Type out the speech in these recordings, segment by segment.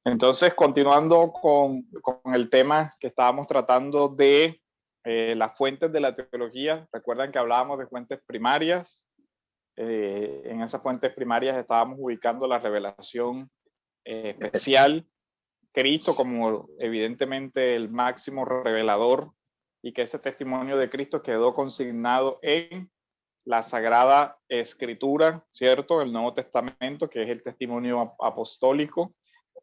Entonces, continuando con el tema que estábamos tratando de las fuentes de la teología, recuerdan que hablábamos de fuentes primarias. En esas fuentes primarias estábamos ubicando la revelación especial, Cristo como evidentemente el máximo revelador, y que ese testimonio de Cristo quedó consignado en la Sagrada Escritura, ¿cierto? El Nuevo Testamento, que es el testimonio apostólico,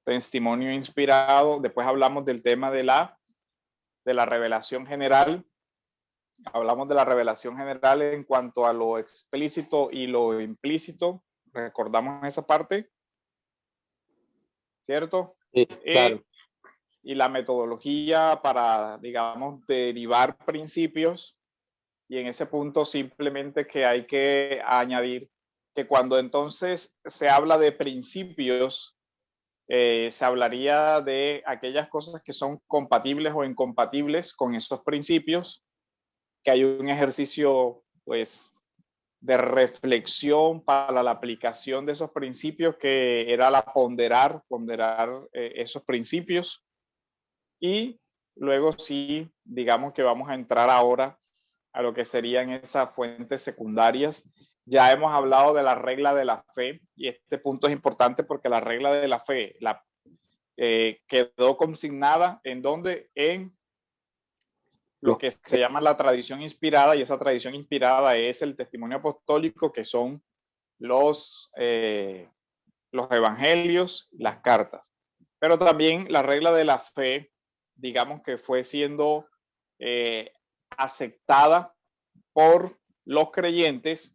testimonio inspirado. Después hablamos del tema de la revelación general. Hablamos de la revelación general en cuanto a lo explícito y lo implícito. Recordamos esa parte, ¿cierto? Sí, claro. Y la metodología para, digamos, derivar principios. Y en ese punto simplemente que hay que añadir que cuando entonces se habla de principios, se hablaría de aquellas cosas que son compatibles o incompatibles con esos principios, que hay un ejercicio pues de reflexión para la aplicación de esos principios, que era la ponderar esos principios. Y luego sí, digamos que vamos a entrar ahora a lo que serían esas fuentes secundarias. Ya hemos hablado de la regla de la fe, y este punto es importante porque la regla de la fe quedó consignada en donde, en lo que se llama la tradición inspirada, y esa tradición inspirada es el testimonio apostólico, que son los evangelios, las cartas. Pero también la regla de la fe, digamos que fue siendo aceptada por los creyentes,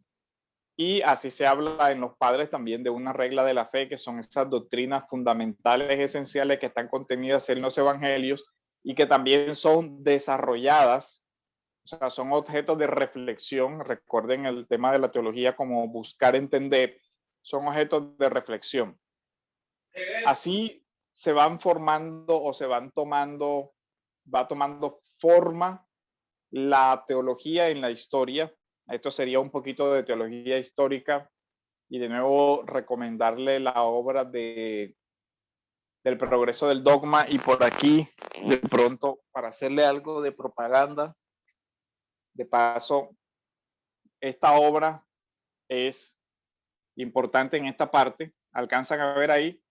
y así se habla en los padres también de una regla de la fe, que son esas doctrinas fundamentales esenciales que están contenidas en los evangelios y que también son desarrolladas, o sea, son objetos de reflexión. Recuerden el tema de la teología como buscar entender, son objetos de reflexión. Así se van formando o se van tomando, va tomando forma la teología en la historia. Esto sería un poquito de teología histórica, y de nuevo recomendarle la obra del progreso del dogma. Y por aquí, de pronto, para hacerle algo de propaganda, de paso, esta obra es importante en esta parte. ¿Alcanzan a ver ahí?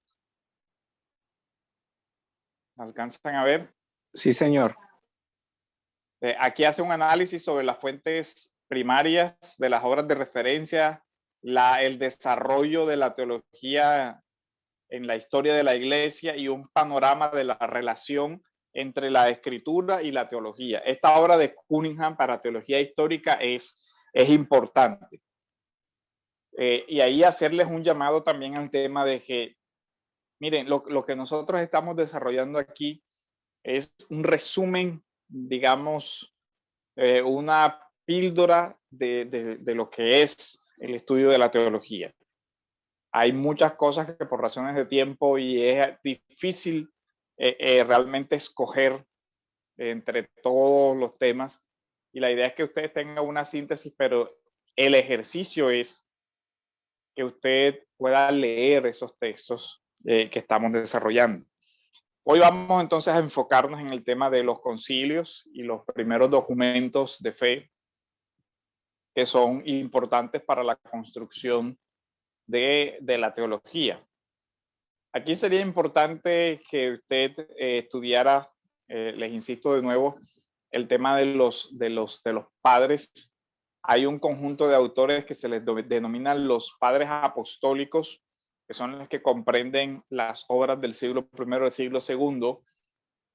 ¿Alcanzan a ver? Sí, señor. Aquí hace un análisis sobre las fuentes primarias de las obras de referencia, el desarrollo de la teología en la historia de la iglesia, y un panorama de la relación entre la escritura y la teología. Esta obra de Cunningham para teología histórica es importante. Y ahí hacerles un llamado también al tema de que, miren, lo que nosotros estamos desarrollando aquí es un resumen, digamos, una píldora de lo que es el estudio de la teología. Hay muchas cosas que por razones de tiempo y es difícil realmente escoger entre todos los temas, y la idea es que ustedes tengan una síntesis, pero el ejercicio es que usted pueda leer esos textos que estamos desarrollando. Hoy vamos entonces a enfocarnos en el tema de los concilios y los primeros documentos de fe que son importantes para la construcción de la teología. Aquí sería importante que usted estudiara, les insisto de nuevo, el tema de los padres. Hay un conjunto de autores que se les denominan los padres apostólicos, que son los que comprenden las obras del siglo I y del siglo II.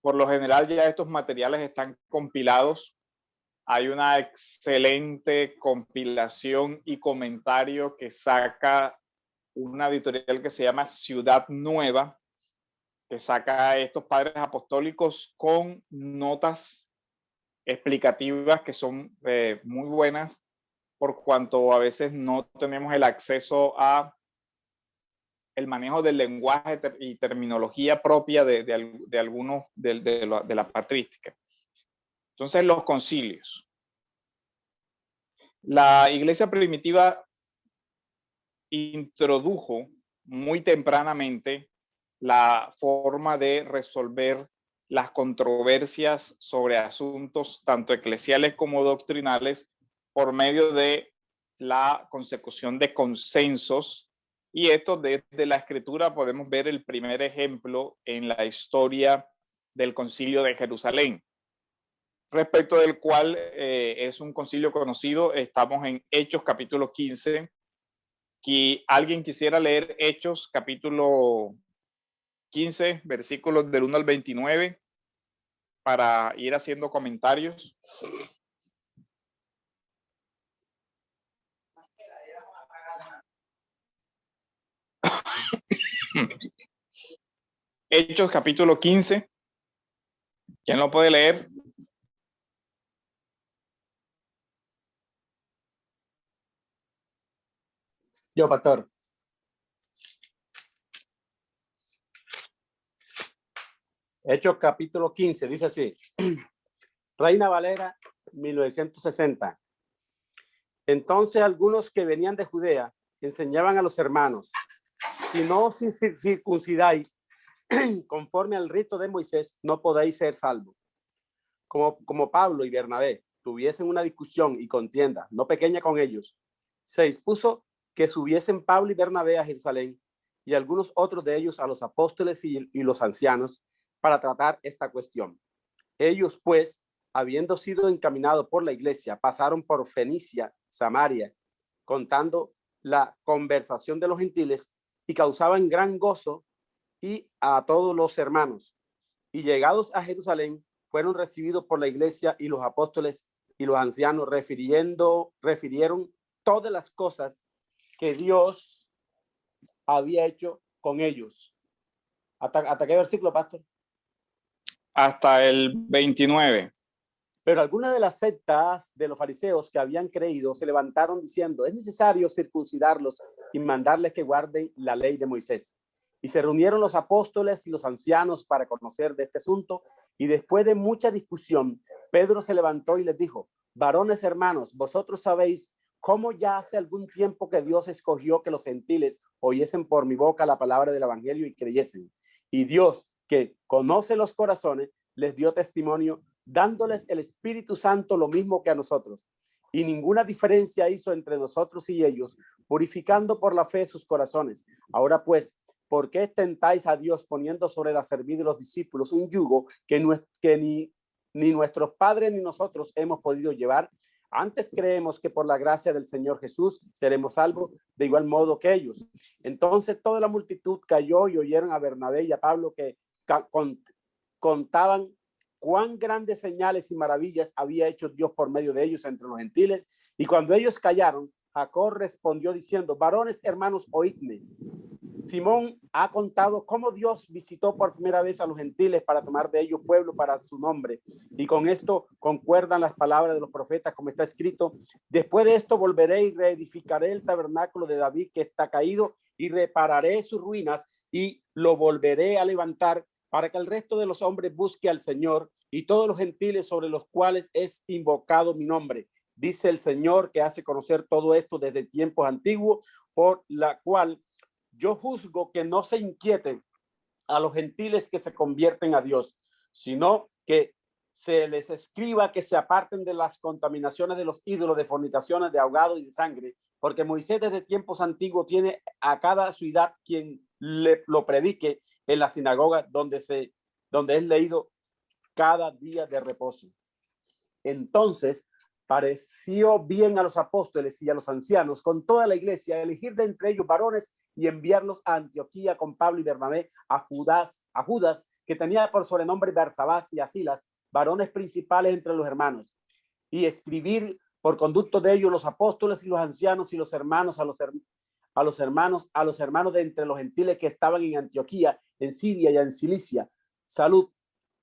Por lo general ya estos materiales están compilados. Hay una excelente compilación y comentario que saca una editorial que se llama Ciudad Nueva, que saca a estos padres apostólicos con notas explicativas que son muy buenas, por cuanto a veces no tenemos el acceso a el manejo del lenguaje y terminología propia de algunos de la patrística. Entonces, los concilios. La iglesia primitiva introdujo muy tempranamente la forma de resolver las controversias sobre asuntos tanto eclesiales como doctrinales por medio de la consecución de consensos. Y esto desde la escritura podemos ver el primer ejemplo en la historia del Concilio de Jerusalén, respecto del cual es un concilio conocido. Estamos en Hechos capítulo 15. Si alguien quisiera leer Hechos capítulo 15, versículos del 1 al 29, para ir haciendo comentarios. Hechos capítulo 15. ¿Quién lo puede leer? Yo, pastor. Hechos capítulo 15, dice así. Reina Valera, 1960. Entonces algunos que venían de Judea enseñaban a los hermanos: si no os circuncidáis conforme al rito de Moisés, no podéis ser salvos. Como Pablo y Bernabé tuviesen una discusión y contienda no pequeña con ellos, se dispuso que subiesen Pablo y Bernabé a Jerusalén y algunos otros de ellos a los apóstoles y los ancianos para tratar esta cuestión. Ellos, pues, habiendo sido encaminados por la iglesia, pasaron por Fenicia, Samaria, contando la conversación de los gentiles, y causaban gran gozo y a todos los hermanos. Y llegados a Jerusalén, fueron recibidos por la iglesia, y los apóstoles y los ancianos refirieron todas las cosas que Dios había hecho con ellos. ¿Hasta qué versículo, pastor? Hasta el 29. Pero algunas de las sectas de los fariseos que habían creído se levantaron diciendo: es necesario circuncidarlos y mandarles que guarden la ley de Moisés. Y se reunieron los apóstoles y los ancianos para conocer de este asunto, y después de mucha discusión, Pedro se levantó y les dijo: varones hermanos, vosotros sabéis cómo ya hace algún tiempo que Dios escogió que los gentiles oyesen por mi boca la palabra del evangelio y creyesen. Y Dios, que conoce los corazones, les dio testimonio, dándoles el Espíritu Santo lo mismo que a nosotros. Y ninguna diferencia hizo entre nosotros y ellos, purificando por la fe sus corazones. Ahora pues, ¿por qué tentáis a Dios poniendo sobre la cerviz de los discípulos un yugo que ni nuestros padres ni nosotros hemos podido llevar? Antes creemos que por la gracia del Señor Jesús seremos salvos de igual modo que ellos. Entonces toda la multitud cayó y oyeron a Bernabé y a Pablo que contaban cuán grandes señales y maravillas había hecho Dios por medio de ellos entre los gentiles. Y cuando ellos callaron, Jacob respondió diciendo: varones hermanos, oídme. Simón ha contado cómo Dios visitó por primera vez a los gentiles para tomar de ellos pueblo para su nombre. Y con esto concuerdan las palabras de los profetas, como está escrito: después de esto volveré y reedificaré el tabernáculo de David que está caído, y repararé sus ruinas y lo volveré a levantar, para que el resto de los hombres busque al Señor, y todos los gentiles sobre los cuales es invocado mi nombre. Dice el Señor, que hace conocer todo esto desde tiempos antiguos, por la cual yo juzgo que no se inquieten a los gentiles que se convierten a Dios, sino que se les escriba que se aparten de las contaminaciones de los ídolos, de fornicaciones, de ahogado y de sangre, porque Moisés desde tiempos antiguos tiene a cada ciudad quien lo predique en la sinagoga donde es leído cada día de reposo. Entonces pareció bien a los apóstoles y a los ancianos con toda la iglesia elegir de entre ellos varones y enviarlos a Antioquía con Pablo y Bernabé, a Judas, que tenía por sobrenombre Barsabás, y a Silas, varones principales entre los hermanos, y escribir por conducto de ellos los apóstoles y los ancianos y los hermanos a los hermanos de entre los gentiles que estaban en Antioquía, en Siria y en Cilicia, salud.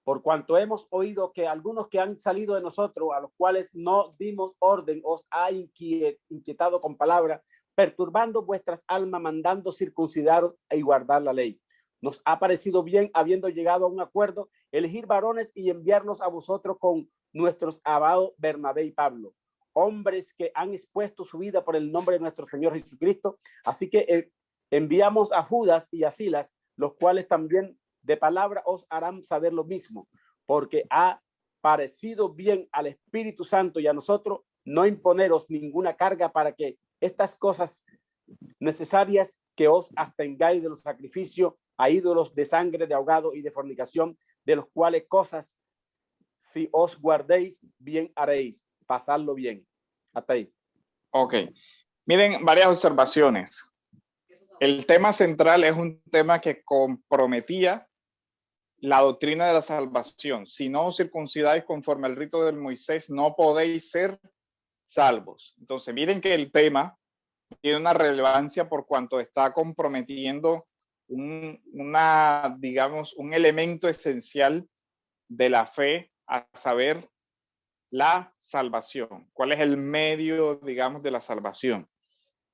Por cuanto hemos oído que algunos que han salido de nosotros, a los cuales no dimos orden, os ha inquietado con palabra, perturbando vuestras almas, mandando circuncidaros y guardar la ley. Nos ha parecido bien, habiendo llegado a un acuerdo, elegir varones y enviarlos a vosotros con nuestros amados Bernabé y Pablo, hombres que han expuesto su vida por el nombre de nuestro Señor Jesucristo. Así que enviamos a Judas y a Silas, los cuales también de palabra os harán saber lo mismo, porque ha parecido bien al Espíritu Santo y a nosotros no imponeros ninguna carga para que estas cosas necesarias que os abstengáis de los sacrificios a ídolos de sangre, de ahogado y de fornicación, de los cuales cosas, si os guardéis, bien haréis. Pasadlo bien. Hasta ahí. Ok. Miren, varias observaciones. El tema central es un tema que comprometía la doctrina de la salvación. Si no os circuncidáis conforme al rito de Moisés, no podéis ser salvos. Entonces, miren que el tema tiene una relevancia por cuanto está comprometiendo digamos, un elemento esencial de la fe, a saber, la salvación. ¿Cuál es el medio, digamos, de la salvación?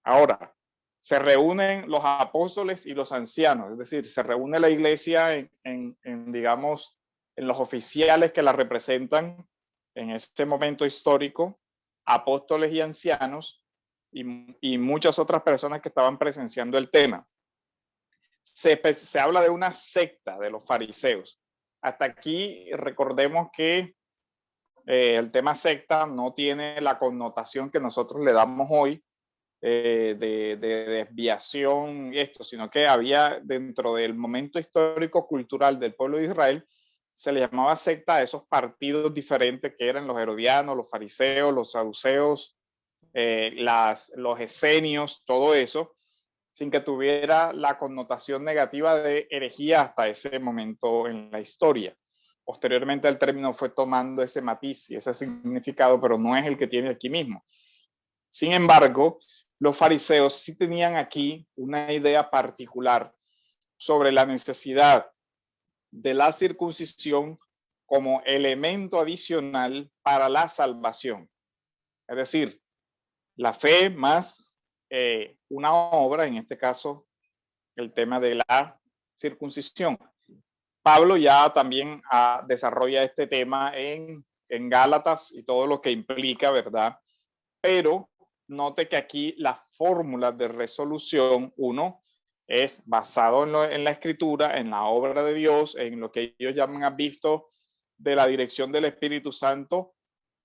Ahora, se reúnen los apóstoles y los ancianos, es decir, se reúne la iglesia digamos, en los oficiales que la representan en ese momento histórico, apóstoles y ancianos, y muchas otras personas que estaban presenciando el tema. Se habla de una secta de los fariseos. Hasta aquí recordemos que el tema secta no tiene la connotación que nosotros le damos hoy, de desviación y esto, sino que había dentro del momento histórico cultural del pueblo de Israel, se le llamaba secta a esos partidos diferentes que eran los herodianos, los fariseos, los saduceos, los esenios, todo eso, sin que tuviera la connotación negativa de herejía hasta ese momento en la historia. Posteriormente el término fue tomando ese matiz y ese significado, pero no es el que tiene aquí mismo. Sin embargo, los fariseos sí tenían aquí una idea particular sobre la necesidad de la circuncisión como elemento adicional para la salvación. Es decir, la fe más una obra, en este caso, el tema de la circuncisión. Pablo ya también desarrolla este tema en Gálatas y todo lo que implica, ¿verdad? Pero note que aquí la fórmula de resolución, uno, es basado en la escritura, en la obra de Dios, en lo que ellos llaman a visto de la dirección del Espíritu Santo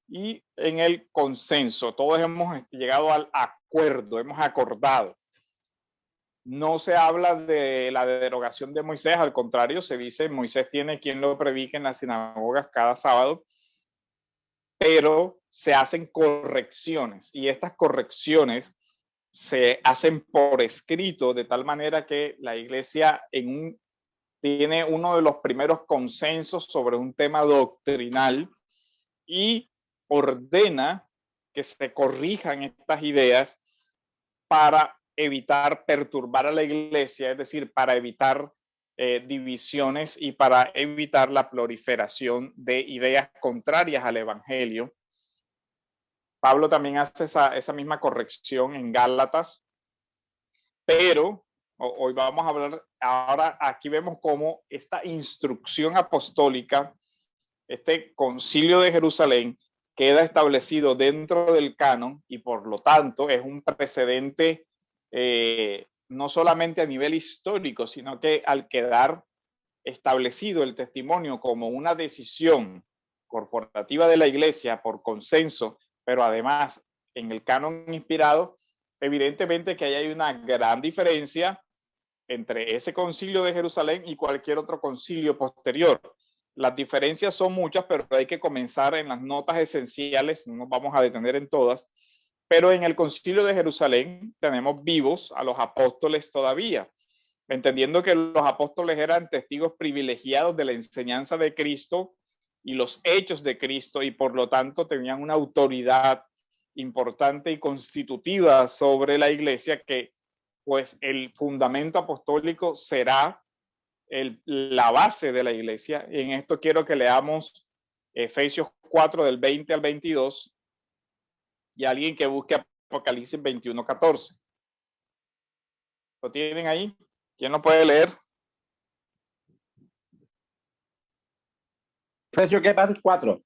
y en el consenso. Todos hemos llegado al acuerdo, hemos acordado. No se habla de la derogación de Moisés, al contrario, se dice Moisés tiene quien lo predique en las sinagogas cada sábado, pero se hacen correcciones y estas correcciones se hacen por escrito de tal manera que la iglesia tiene uno de los primeros consensos sobre un tema doctrinal y ordena que se corrijan estas ideas para evitar perturbar a la iglesia, es decir, para evitar divisiones y para evitar la proliferación de ideas contrarias al evangelio. Pablo también hace esa misma corrección en Gálatas, pero hoy vamos a hablar, ahora aquí vemos cómo esta instrucción apostólica, este concilio de Jerusalén, queda establecido dentro del canon y por lo tanto es un precedente no solamente a nivel histórico, sino que al quedar establecido el testimonio como una decisión corporativa de la iglesia por consenso, pero además en el canon inspirado, evidentemente que ahí hay una gran diferencia entre ese concilio de Jerusalén y cualquier otro concilio posterior. Las diferencias son muchas, pero hay que comenzar en las notas esenciales, no nos vamos a detener en todas, pero en el concilio de Jerusalén tenemos vivos a los apóstoles todavía, entendiendo que los apóstoles eran testigos privilegiados de la enseñanza de Cristo y los hechos de Cristo y por lo tanto tenían una autoridad importante y constitutiva sobre la iglesia que pues el fundamento apostólico será la base de la iglesia. Y en esto quiero que leamos Efesios 4 del 20 al 22 y alguien que busque Apocalipsis 21:14. ¿Lo tienen ahí? ¿Quién lo puede leer? Efesios, ¿qué pasa? 4.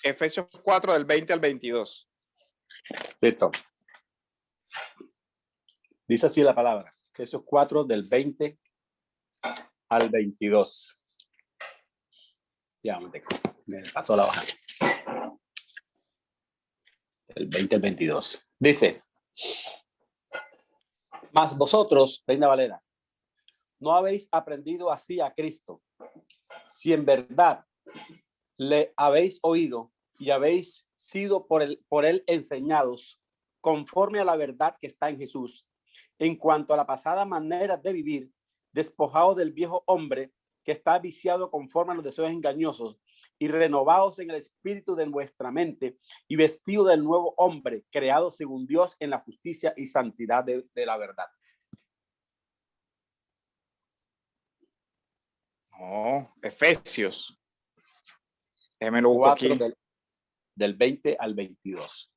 Efesios 4 del 20 al 22. Listo. Dice así la palabra. Efesios 4 del 20 al 22. Ya me pasó la baja. El 20 al 22. Dice, mas vosotros, Reina Valera, no habéis aprendido así a Cristo. Si en verdad le habéis oído y habéis sido por él enseñados conforme a la verdad que está en Jesús, en cuanto a la pasada manera de vivir, despojado del viejo hombre que está viciado conforme a los deseos engañosos y renovados en el espíritu de vuestra mente y vestido del nuevo hombre, creado según Dios en la justicia y santidad de la verdad. No, Efesios. Déjame lo busco aquí. Del 20 al 22.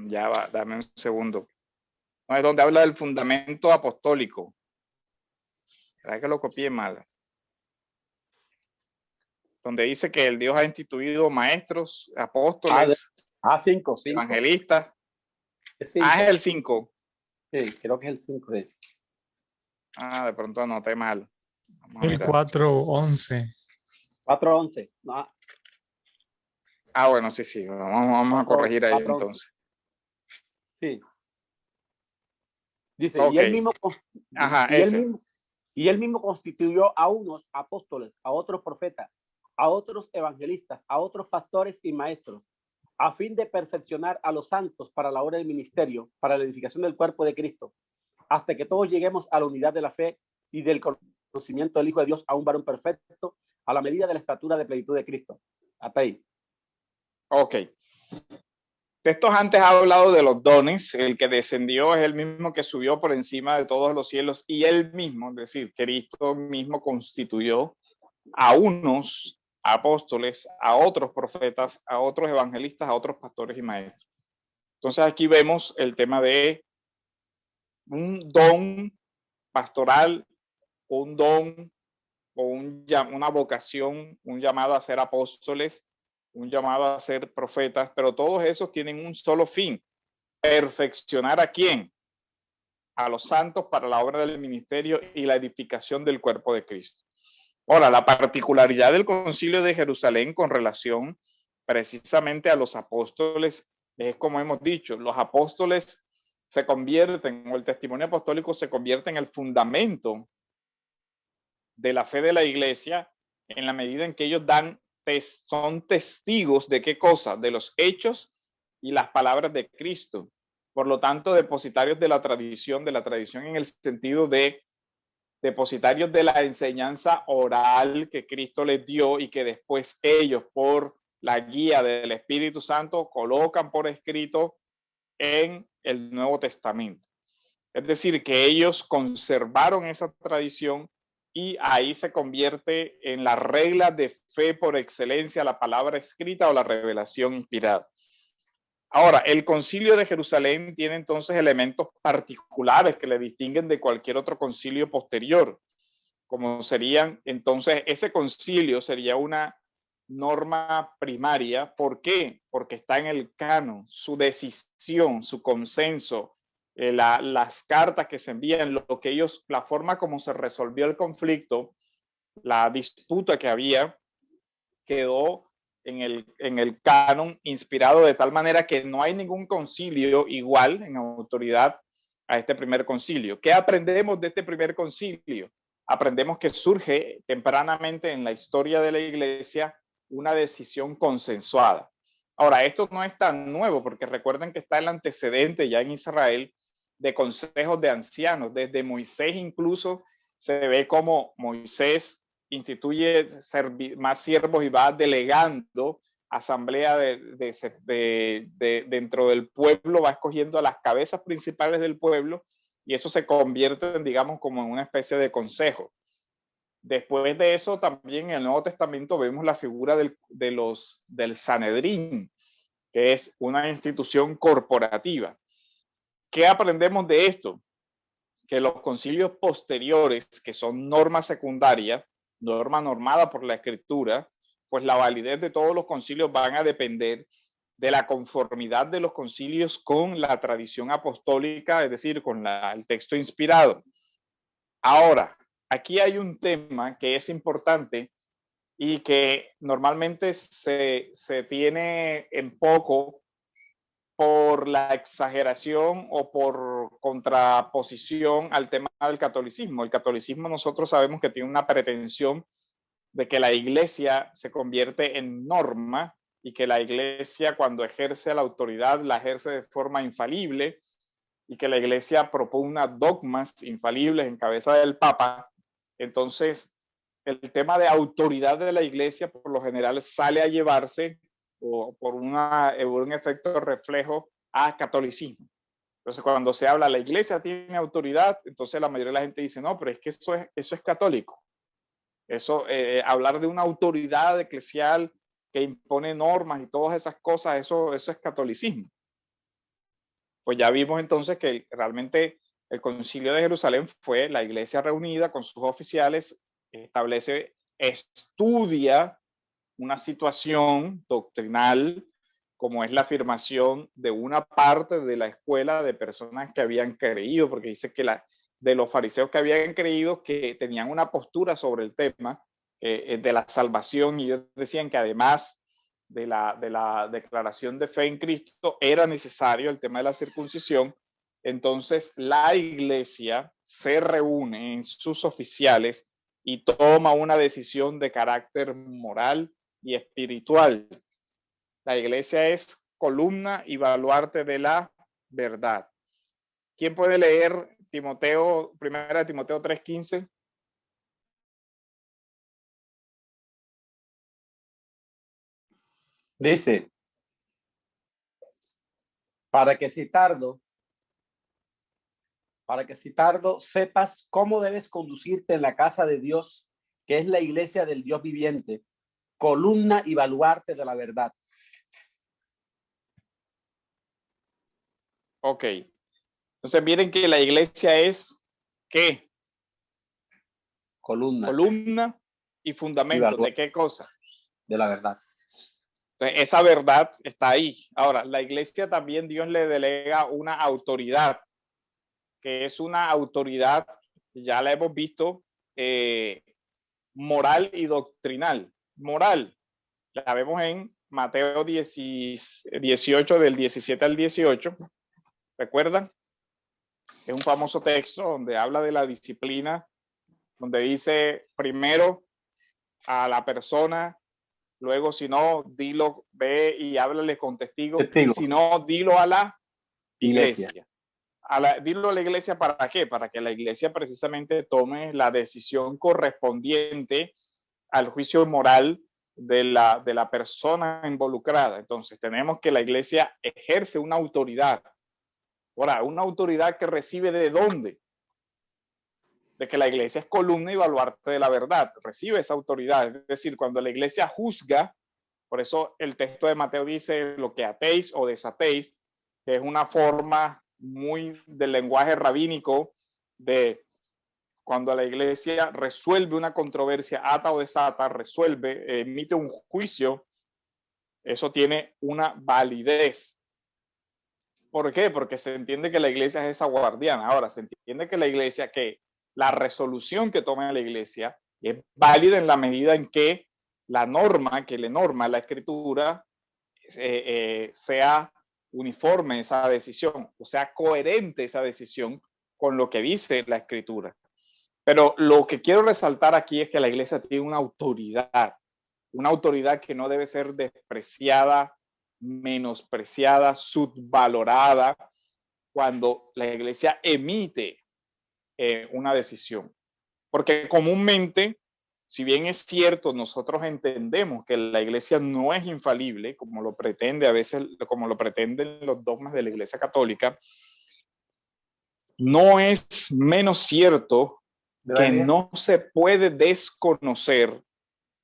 Ya va, dame un segundo. No, es donde habla del fundamento apostólico. ¿Verdad que lo copié mal? Donde dice que el Dios ha instituido maestros, apóstoles, 5, evangelistas. Es el 5. Sí, creo que es el 5. Sí. De pronto anoté mal. El 4:11. 4:11. No. Bueno, sí. Vamos a corregir ahí entonces. Sí. Dice, Okay. y él mismo constituyó a unos apóstoles, a otros profetas, a otros evangelistas, a otros pastores y maestros, a fin de perfeccionar a los santos para la obra del ministerio, para la edificación del cuerpo de Cristo, hasta que todos lleguemos a la unidad de la fe y del conocimiento del Hijo de Dios, a un varón perfecto, a la medida de la estatura de plenitud de Cristo. Hasta ahí. Ok. Textos antes ha hablado de los dones. El que descendió es el mismo que subió por encima de todos los cielos, y él mismo, es decir, Cristo mismo constituyó a unos apóstoles, a otros profetas, a otros evangelistas, a otros pastores y maestros. Entonces aquí vemos el tema de un don pastoral, un don o una vocación, un llamado a ser apóstoles, un llamado a ser profetas, pero todos esos tienen un solo fin: perfeccionar ¿a quién? A los santos para la obra del ministerio y la edificación del cuerpo de Cristo. Ahora, la particularidad del Concilio de Jerusalén con relación precisamente a los apóstoles es, como hemos dicho, los apóstoles se convierten, o el testimonio apostólico se convierte en el fundamento de la fe de la iglesia, en la medida en que ellos son testigos de qué cosa, de los hechos y las palabras de Cristo. Por lo tanto, depositarios de la tradición en el sentido de depositarios de la enseñanza oral que Cristo les dio y que después ellos, por la guía del Espíritu Santo, colocan por escrito en el Nuevo Testamento. Es decir, que ellos conservaron esa tradición y ahí se convierte en la regla de fe por excelencia, la palabra escrita o la revelación inspirada. Ahora, el Concilio de Jerusalén tiene entonces elementos particulares que le distinguen de cualquier otro concilio posterior, como serían, entonces, ese concilio sería una norma primaria. ¿Por qué? Porque está en el canon, su decisión, su consenso, las cartas que se envían, lo que ellos, la forma como se resolvió el conflicto, la disputa que había, quedó en el canon inspirado de tal manera que no hay ningún concilio igual en autoridad a este primer concilio. ¿Qué aprendemos de este primer concilio? Aprendemos que surge tempranamente en la historia de la iglesia una decisión consensuada. Ahora, esto no es tan nuevo, porque recuerden que está el antecedente ya en Israel de consejos de ancianos. Desde Moisés incluso se ve como Moisés instituye más siervos y va delegando asamblea dentro del pueblo, va escogiendo a las cabezas principales del pueblo, y eso se convierte, digamos, como en una especie de consejo. Después de eso, también en el Nuevo Testamento vemos la figura del Sanedrín, que es una institución corporativa. ¿Qué aprendemos de esto? Que los concilios posteriores, que son normas secundarias, norma normada por la Escritura, pues la validez de todos los concilios van a depender de la conformidad de los concilios con la tradición apostólica, es decir, con el texto inspirado. Ahora, aquí hay un tema que es importante y que normalmente se tiene en poco por la exageración o por contraposición al tema del catolicismo. El catolicismo nosotros sabemos que tiene una pretensión de que la iglesia se convierte en norma y que la iglesia cuando ejerce la autoridad la ejerce de forma infalible y que la iglesia propugna dogmas infalibles en cabeza del Papa. Entonces, el tema de autoridad de la iglesia por lo general sale a llevarse o por un efecto reflejo a catolicismo. Entonces, cuando se habla la iglesia tiene autoridad, entonces la mayoría de la gente dice, no, pero es que eso es católico. Eso, hablar de una autoridad eclesial que impone normas y todas esas cosas, eso es catolicismo. Pues ya vimos entonces que realmente el Concilio de Jerusalén fue la iglesia reunida con sus oficiales, estudia una situación doctrinal como es la afirmación de una parte de la escuela de personas que habían creído, porque dice que de los fariseos que habían creído que tenían una postura sobre el tema de la salvación y ellos decían que además de la declaración de fe en Cristo era necesario el tema de la circuncisión. Entonces la iglesia se reúne en sus oficiales y toma una decisión de carácter moral y espiritual. La iglesia es columna y baluarte de la verdad. ¿Quién puede leer primera Timoteo 3:15? Dice, para que si tardo sepas cómo debes conducirte en la casa de Dios, que es la iglesia del Dios viviente, columna y baluarte de la verdad. Ok. Entonces miren que la iglesia es ¿qué? Columna y fundamento. ¿De qué cosa? De la verdad. Entonces, esa verdad está ahí. Ahora, la iglesia también Dios le delega una autoridad, que es una autoridad, ya la hemos visto, moral y doctrinal. Moral, la vemos en Mateo 18, del 17 al 18. ¿Recuerdan? Es un famoso texto donde habla de la disciplina, donde dice primero a la persona, luego si no, dilo, ve y háblale con testigos, y si no, dilo a la iglesia. Dilo a la iglesia, ¿para qué? Para que la iglesia precisamente tome la decisión correspondiente al juicio moral de la persona involucrada. Entonces, tenemos que la iglesia ejerce una autoridad. Ahora, una autoridad que recibe ¿de dónde? De que la iglesia es columna y baluarte de la verdad. Recibe esa autoridad. Es decir, cuando la iglesia juzga, por eso el texto de Mateo dice lo que atéis o desatéis, que es una forma muy del lenguaje rabínico de cuando la iglesia resuelve una controversia, ata o desata, resuelve, emite un juicio, eso tiene una validez. ¿Por qué? Porque se entiende que la iglesia es esa guardiana. Ahora, se entiende que la iglesia, que la resolución que toma la iglesia es válida en la medida en que la norma que le norma la escritura sea uniforme esa decisión, o sea, coherente esa decisión con lo que dice la escritura. Pero lo que quiero resaltar aquí es que la iglesia tiene una autoridad que no debe ser despreciada, menospreciada, subvalorada cuando la iglesia emite una decisión. Porque comúnmente, si bien es cierto, nosotros entendemos que la iglesia no es infalible, como lo pretende a veces, como lo pretenden los dogmas de la iglesia católica, no es menos cierto que no se puede desconocer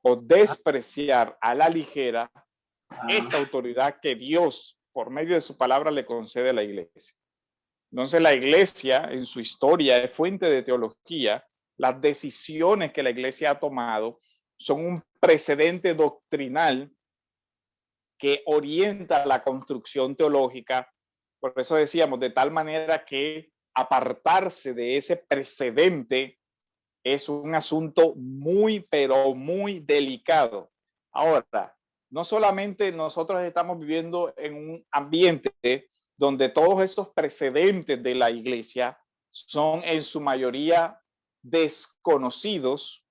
o despreciar a la ligera esta autoridad que Dios, por medio de su palabra, le concede a la iglesia. Entonces, la iglesia, en su historia, es fuente de teología. Las decisiones que la iglesia ha tomado son un precedente doctrinal que orienta la construcción teológica. Por eso decíamos, de tal manera que apartarse de ese precedente es un asunto muy, pero muy delicado. Ahora, no solamente nosotros estamos viviendo en un ambiente donde todos esos precedentes de la iglesia son en su mayoría desconocidos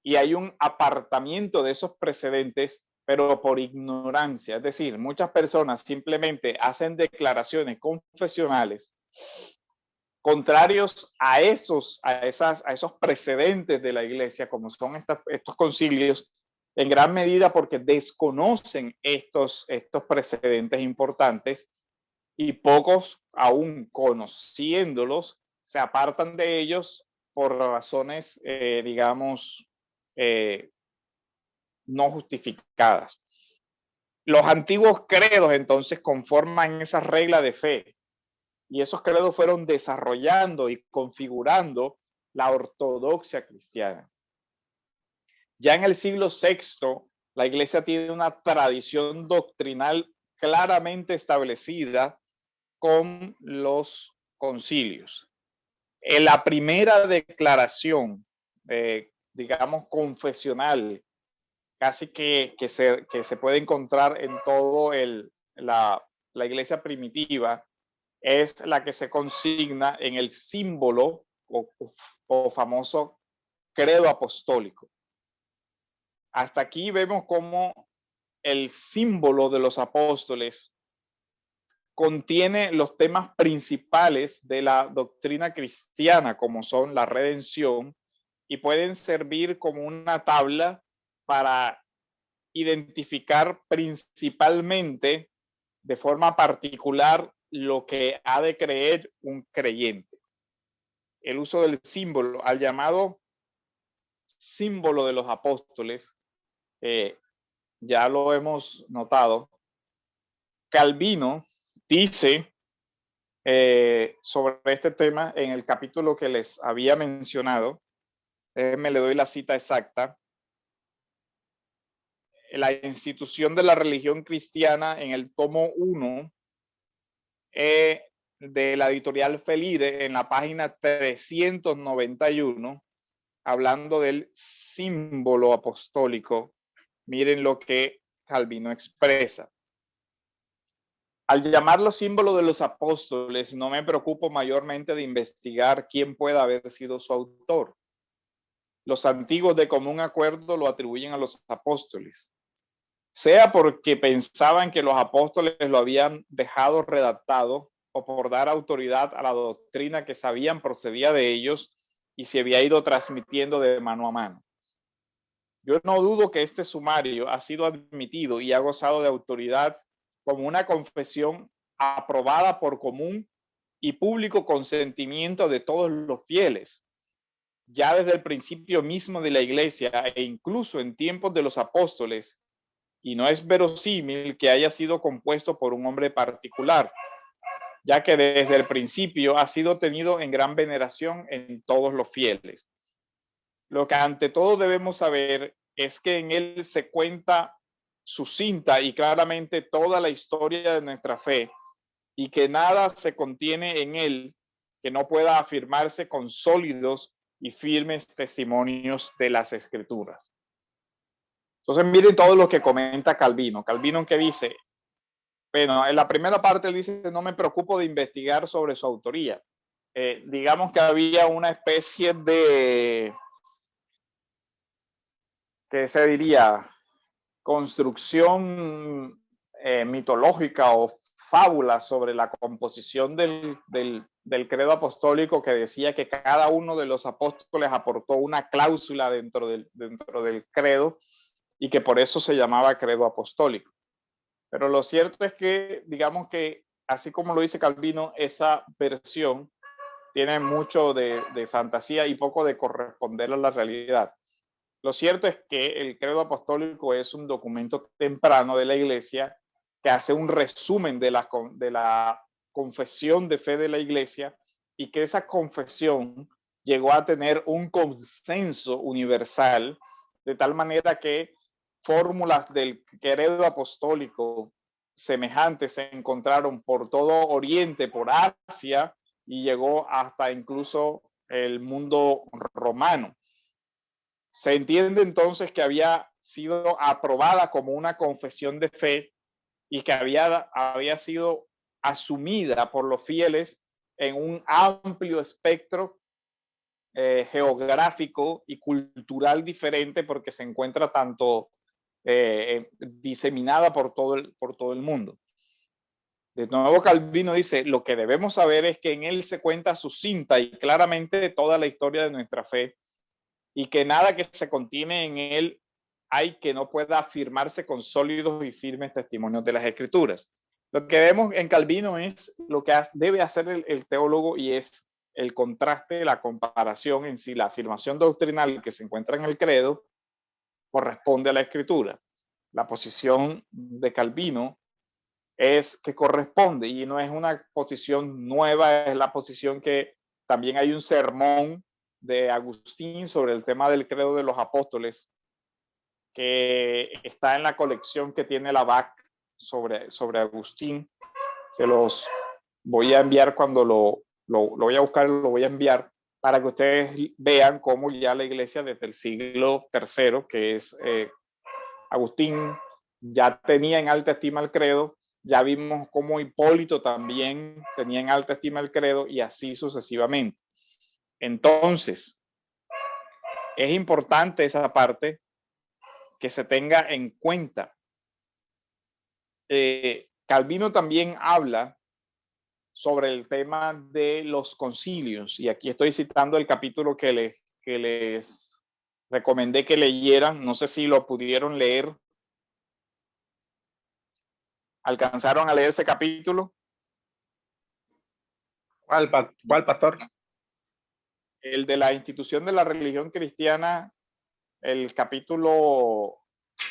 y hay un apartamiento de esos precedentes, pero por ignorancia. Es decir, muchas personas simplemente hacen declaraciones confesionales contrarios a esos precedentes de la iglesia, como son estos concilios, en gran medida porque desconocen estos precedentes importantes y pocos, aún conociéndolos, se apartan de ellos por razones, digamos, no justificadas. Los antiguos credos entonces conforman esa regla de fe y esos credos fueron desarrollando y configurando la ortodoxia cristiana. Ya en el siglo VI, la iglesia tiene una tradición doctrinal claramente establecida con los concilios. En la primera declaración, digamos, confesional, casi que se puede encontrar en todo la iglesia primitiva, es la que se consigna en el símbolo o famoso credo apostólico. Hasta aquí vemos cómo el símbolo de los apóstoles contiene los temas principales de la doctrina cristiana, como son la redención, y pueden servir como una tabla para identificar principalmente de forma particular lo que ha de creer un creyente. El uso del símbolo, al llamado símbolo de los apóstoles, ya lo hemos notado. Calvino dice sobre este tema en el capítulo que les había mencionado. Me le doy la cita exacta. La institución de la religión cristiana, en el tomo 1 de la editorial Felide, en la página 391, hablando del símbolo apostólico. Miren lo que Calvino expresa. Al llamarlo símbolo de los apóstoles, no me preocupo mayormente de investigar quién pueda haber sido su autor. Los antiguos de común acuerdo lo atribuyen a los apóstoles, sea porque pensaban que los apóstoles lo habían dejado redactado o por dar autoridad a la doctrina que sabían procedía de ellos y se había ido transmitiendo de mano a mano. Yo no dudo que este sumario ha sido admitido y ha gozado de autoridad como una confesión aprobada por común y público consentimiento de todos los fieles, ya desde el principio mismo de la iglesia e incluso en tiempos de los apóstoles, y no es verosímil que haya sido compuesto por un hombre particular, ya que desde el principio ha sido tenido en gran veneración en todos los fieles. Lo que ante todo debemos saber es que en él se cuenta sucinta y claramente toda la historia de nuestra fe y que nada se contiene en él que no pueda afirmarse con sólidos y firmes testimonios de las Escrituras. Entonces miren todo lo que comenta Calvino. Calvino, que dice, bueno, en la primera parte él dice, no me preocupo de investigar sobre su autoría. Digamos que había una especie de, ¿qué se diría? Construcción mitológica o fábula sobre la composición del credo apostólico, que decía que cada uno de los apóstoles aportó una cláusula dentro del credo y que por eso se llamaba credo apostólico. Pero lo cierto es que, digamos que, así como lo dice Calvino, esa versión tiene mucho de fantasía y poco de corresponder a la realidad. Lo cierto es que el credo apostólico es un documento temprano de la iglesia que hace un resumen de la confesión de fe de la iglesia y que esa confesión llegó a tener un consenso universal, de tal manera que fórmulas del credo apostólico semejantes se encontraron por todo Oriente, por Asia, y llegó hasta incluso el mundo romano. Se entiende entonces que había sido aprobada como una confesión de fe y que había sido asumida por los fieles en un amplio espectro geográfico y cultural diferente, porque se encuentra tanto diseminada por todo el mundo. De nuevo, Calvino dice, lo que debemos saber es que en él se cuenta sucinta y claramente toda la historia de nuestra fe, y que nada que se contiene en él hay que no pueda afirmarse con sólidos y firmes testimonios de las Escrituras. Lo que vemos en Calvino es lo que debe hacer el teólogo, y es el contraste, la comparación en si la afirmación doctrinal que se encuentra en el credo corresponde a la Escritura. La posición de Calvino es que corresponde, y no es una posición nueva, es la posición que también hay un sermón de Agustín sobre el tema del credo de los apóstoles, que está en la colección que tiene la BAC sobre Agustín. Se los voy a enviar cuando lo voy a buscar, lo voy a enviar para que ustedes vean cómo ya la iglesia desde el siglo III, que es Agustín, ya tenía en alta estima el credo. Ya vimos cómo Hipólito también tenía en alta estima el credo, y así sucesivamente. Entonces, es importante esa parte que se tenga en cuenta. Calvino también habla sobre el tema de los concilios, y aquí estoy citando el capítulo que les recomendé que leyeran. No sé si lo pudieron leer. ¿Alcanzaron a leer ese capítulo? ¿Cuál, pastor? El de la institución de la religión cristiana, el capítulo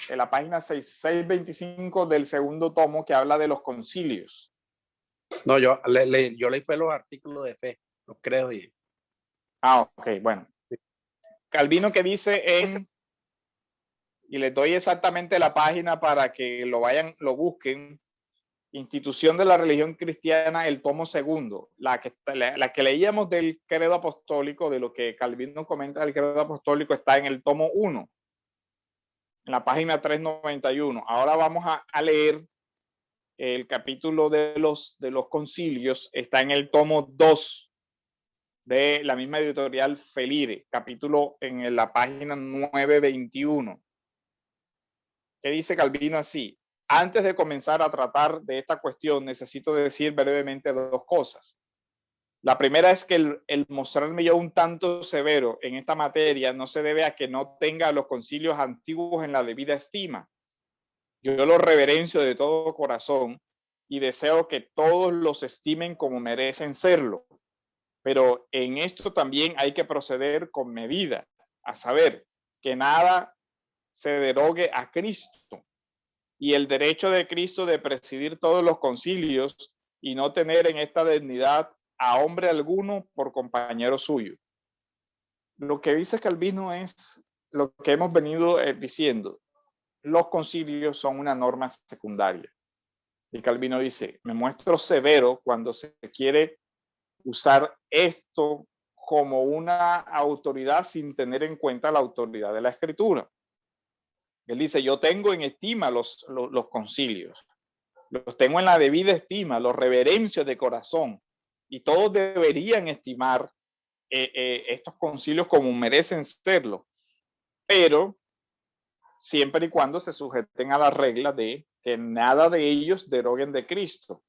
en la página 625 del segundo tomo, que habla de los concilios. No, yo leí fue los artículos de fe, los credos y... Ok, bueno. Calvino, que dice y les doy exactamente la página para que lo busquen: Institución de la religión cristiana, el tomo segundo, la que leíamos del credo apostólico, de lo que Calvino comenta del credo apostólico, está en el tomo 1, en la página 391. Ahora vamos a leer el capítulo de los concilios, está en el tomo 2 de la misma editorial Felire, capítulo en la página 921. ¿Qué dice Calvino así? Antes de comenzar a tratar de esta cuestión, necesito decir brevemente dos cosas. La primera es que el mostrarme yo un tanto severo en esta materia no se debe a que no tenga a los concilios antiguos en la debida estima. Yo los reverencio de todo corazón y deseo que todos los estimen como merecen serlo. Pero en esto también hay que proceder con medida, a saber, que nada se derogue a Cristo y el derecho de Cristo de presidir todos los concilios, y no tener en esta dignidad a hombre alguno por compañero suyo. Lo que dice Calvino es lo que hemos venido diciendo. Los concilios son una norma secundaria. Y Calvino dice, me muestro severo cuando se quiere usar esto como una autoridad sin tener en cuenta la autoridad de la Escritura. Él dice, yo tengo en estima los concilios, los tengo en la debida estima, los reverencio de corazón, y todos deberían estimar estos concilios como merecen serlo, pero siempre y cuando se sujeten a la regla de que nada de ellos deroguen de Cristo.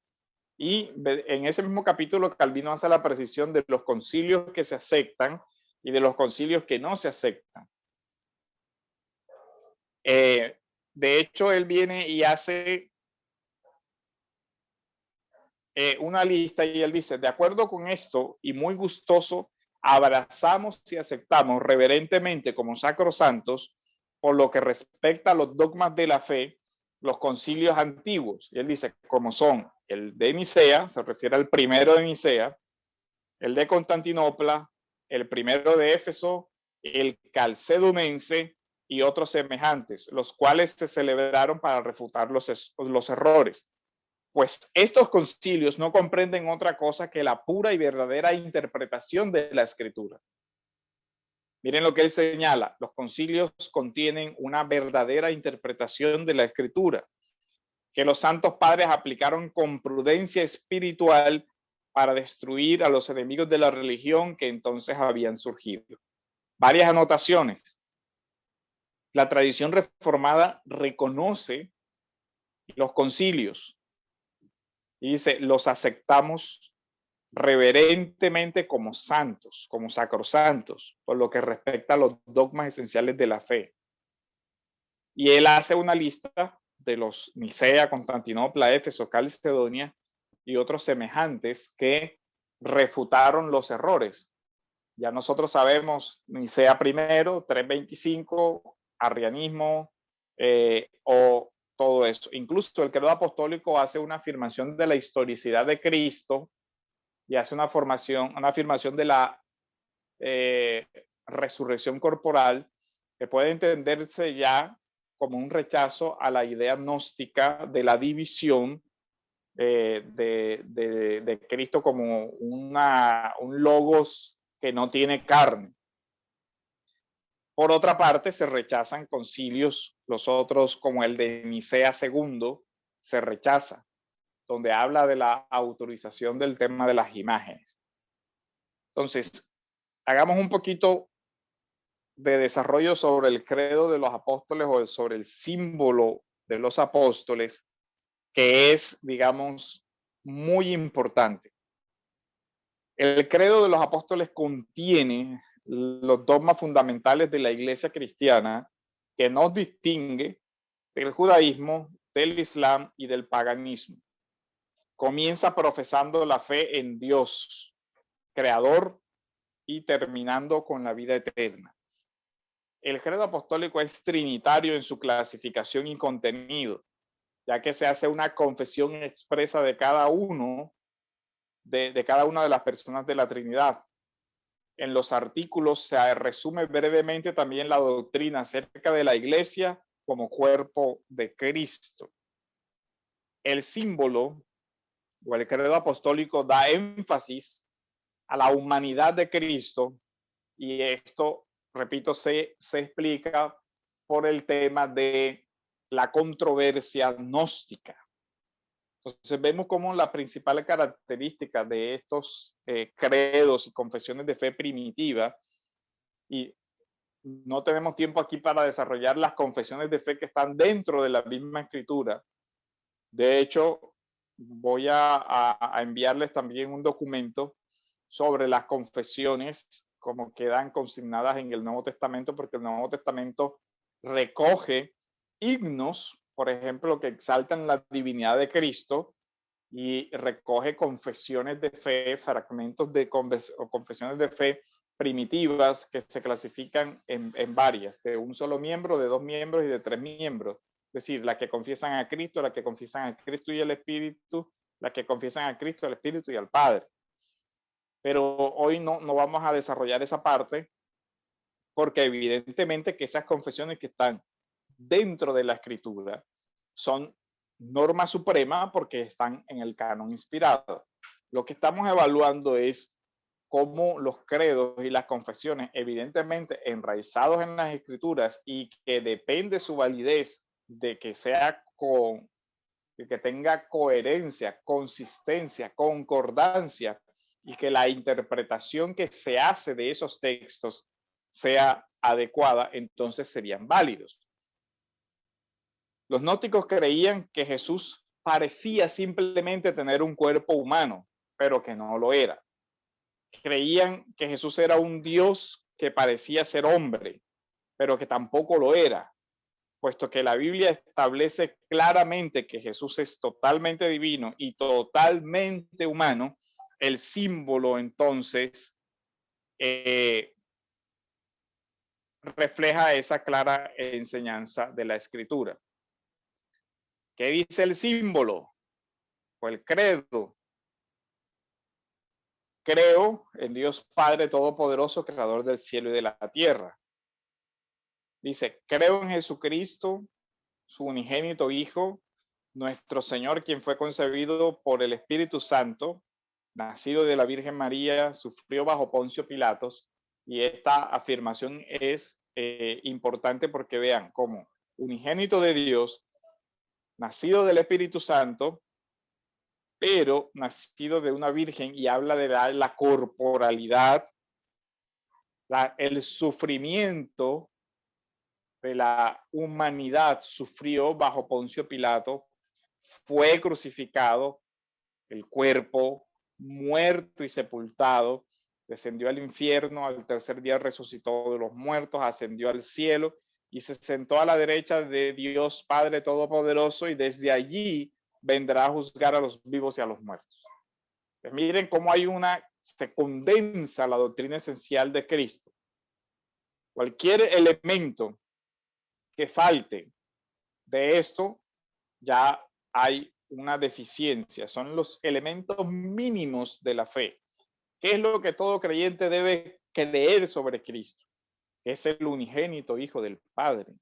Y en ese mismo capítulo Calvino hace la precisión de los concilios que se aceptan y de los concilios que no se aceptan. De hecho, él viene y hace una lista, y él dice, de acuerdo con esto y muy gustoso, abrazamos y aceptamos reverentemente como sacrosantos, por lo que respecta a los dogmas de la fe, los concilios antiguos. Y él dice, como son el de Nicea, se refiere al primero de Nicea, el de Constantinopla, el primero de Éfeso, el calcedonense y otros semejantes, los cuales se celebraron para refutar los errores. Pues estos concilios no comprenden otra cosa que la pura y verdadera interpretación de la Escritura. Miren lo que él señala, los concilios contienen una verdadera interpretación de la Escritura, que los santos padres aplicaron con prudencia espiritual para destruir a los enemigos de la religión que entonces habían surgido. Varias anotaciones. La tradición reformada reconoce los concilios y dice, los aceptamos reverentemente como santos, como sacrosantos, por lo que respecta a los dogmas esenciales de la fe. Y él hace una lista de los Nicea, Constantinopla, Éfeso, Calcedonia y otros semejantes que refutaron los errores. Ya nosotros sabemos Nicea primero, 325, arrianismo o todo eso. Incluso el credo apostólico hace una afirmación de la historicidad de Cristo y hace una afirmación de la resurrección corporal que puede entenderse ya como un rechazo a la idea gnóstica de la división de Cristo como un logos que no tiene carne. Por otra parte, se rechazan concilios, los otros como el de Nicea II, se rechaza, donde habla de la autorización del tema de las imágenes. Entonces, hagamos un poquito de desarrollo sobre el credo de los apóstoles o sobre el símbolo de los apóstoles, que es, digamos, muy importante. El credo de los apóstoles contiene los dogmas fundamentales de la iglesia cristiana que nos distingue del judaísmo, del islam y del paganismo. Comienza profesando la fe en Dios, creador, y terminando con la vida eterna. El credo apostólico es trinitario en su clasificación y contenido, ya que se hace una confesión expresa de cada uno de cada una de las personas de la Trinidad. En los artículos se resume brevemente también la doctrina acerca de la Iglesia como cuerpo de Cristo. El símbolo o el credo apostólico da énfasis a la humanidad de Cristo y esto, repito, se explica por el tema de la controversia gnóstica. Entonces vemos como la principal característica de estos credos y confesiones de fe primitiva, y no tenemos tiempo aquí para desarrollar las confesiones de fe que están dentro de la misma escritura. De hecho, voy a enviarles también un documento sobre las confesiones como quedan consignadas en el Nuevo Testamento, porque el Nuevo Testamento recoge himnos, por ejemplo, que exaltan la divinidad de Cristo, y recoge confesiones de fe, fragmentos de confesiones de fe primitivas que se clasifican en varias, de un solo miembro, de 2 miembros y de 3 miembros. Es decir, las que confiesan a Cristo, las que confiesan a Cristo y el Espíritu, las que confiesan a Cristo, al Espíritu y al Padre. Pero hoy no vamos a desarrollar esa parte, porque evidentemente que esas confesiones que están dentro de la Escritura son norma suprema porque están en el canon inspirado. Lo que estamos evaluando es cómo los credos y las confesiones, evidentemente enraizados en las Escrituras y que depende su validez de que sea que tenga coherencia, consistencia, concordancia, y que la interpretación que se hace de esos textos sea adecuada, entonces serían válidos. Los gnósticos creían que Jesús parecía simplemente tener un cuerpo humano, pero que no lo era. Creían que Jesús era un Dios que parecía ser hombre, pero que tampoco lo era, puesto que la Biblia establece claramente que Jesús es totalmente divino y totalmente humano. El símbolo entonces refleja esa clara enseñanza de la Escritura. ¿Qué dice el símbolo o el credo? Creo en Dios Padre Todopoderoso, creador del cielo y de la tierra. Dice, creo en Jesucristo, su unigénito Hijo, nuestro Señor, quien fue concebido por el Espíritu Santo, nacido de la Virgen María, sufrió bajo Poncio Pilatos, y esta afirmación es importante porque vean cómo unigénito de Dios, nacido del Espíritu Santo, pero nacido de una virgen, y habla de la corporalidad, el sufrimiento de la humanidad. Sufrió bajo Poncio Pilato, fue crucificado, el cuerpo muerto y sepultado, descendió al infierno, al tercer día resucitó de los muertos, ascendió al cielo y se sentó a la derecha de Dios Padre Todopoderoso, y desde allí vendrá a juzgar a los vivos y a los muertos. Pues miren cómo se condensa la doctrina esencial de Cristo. Cualquier elemento que falte de esto, ya hay una deficiencia. Son los elementos mínimos de la fe. ¿Qué es lo que todo creyente debe creer sobre Cristo? Que es el unigénito Hijo del Padre,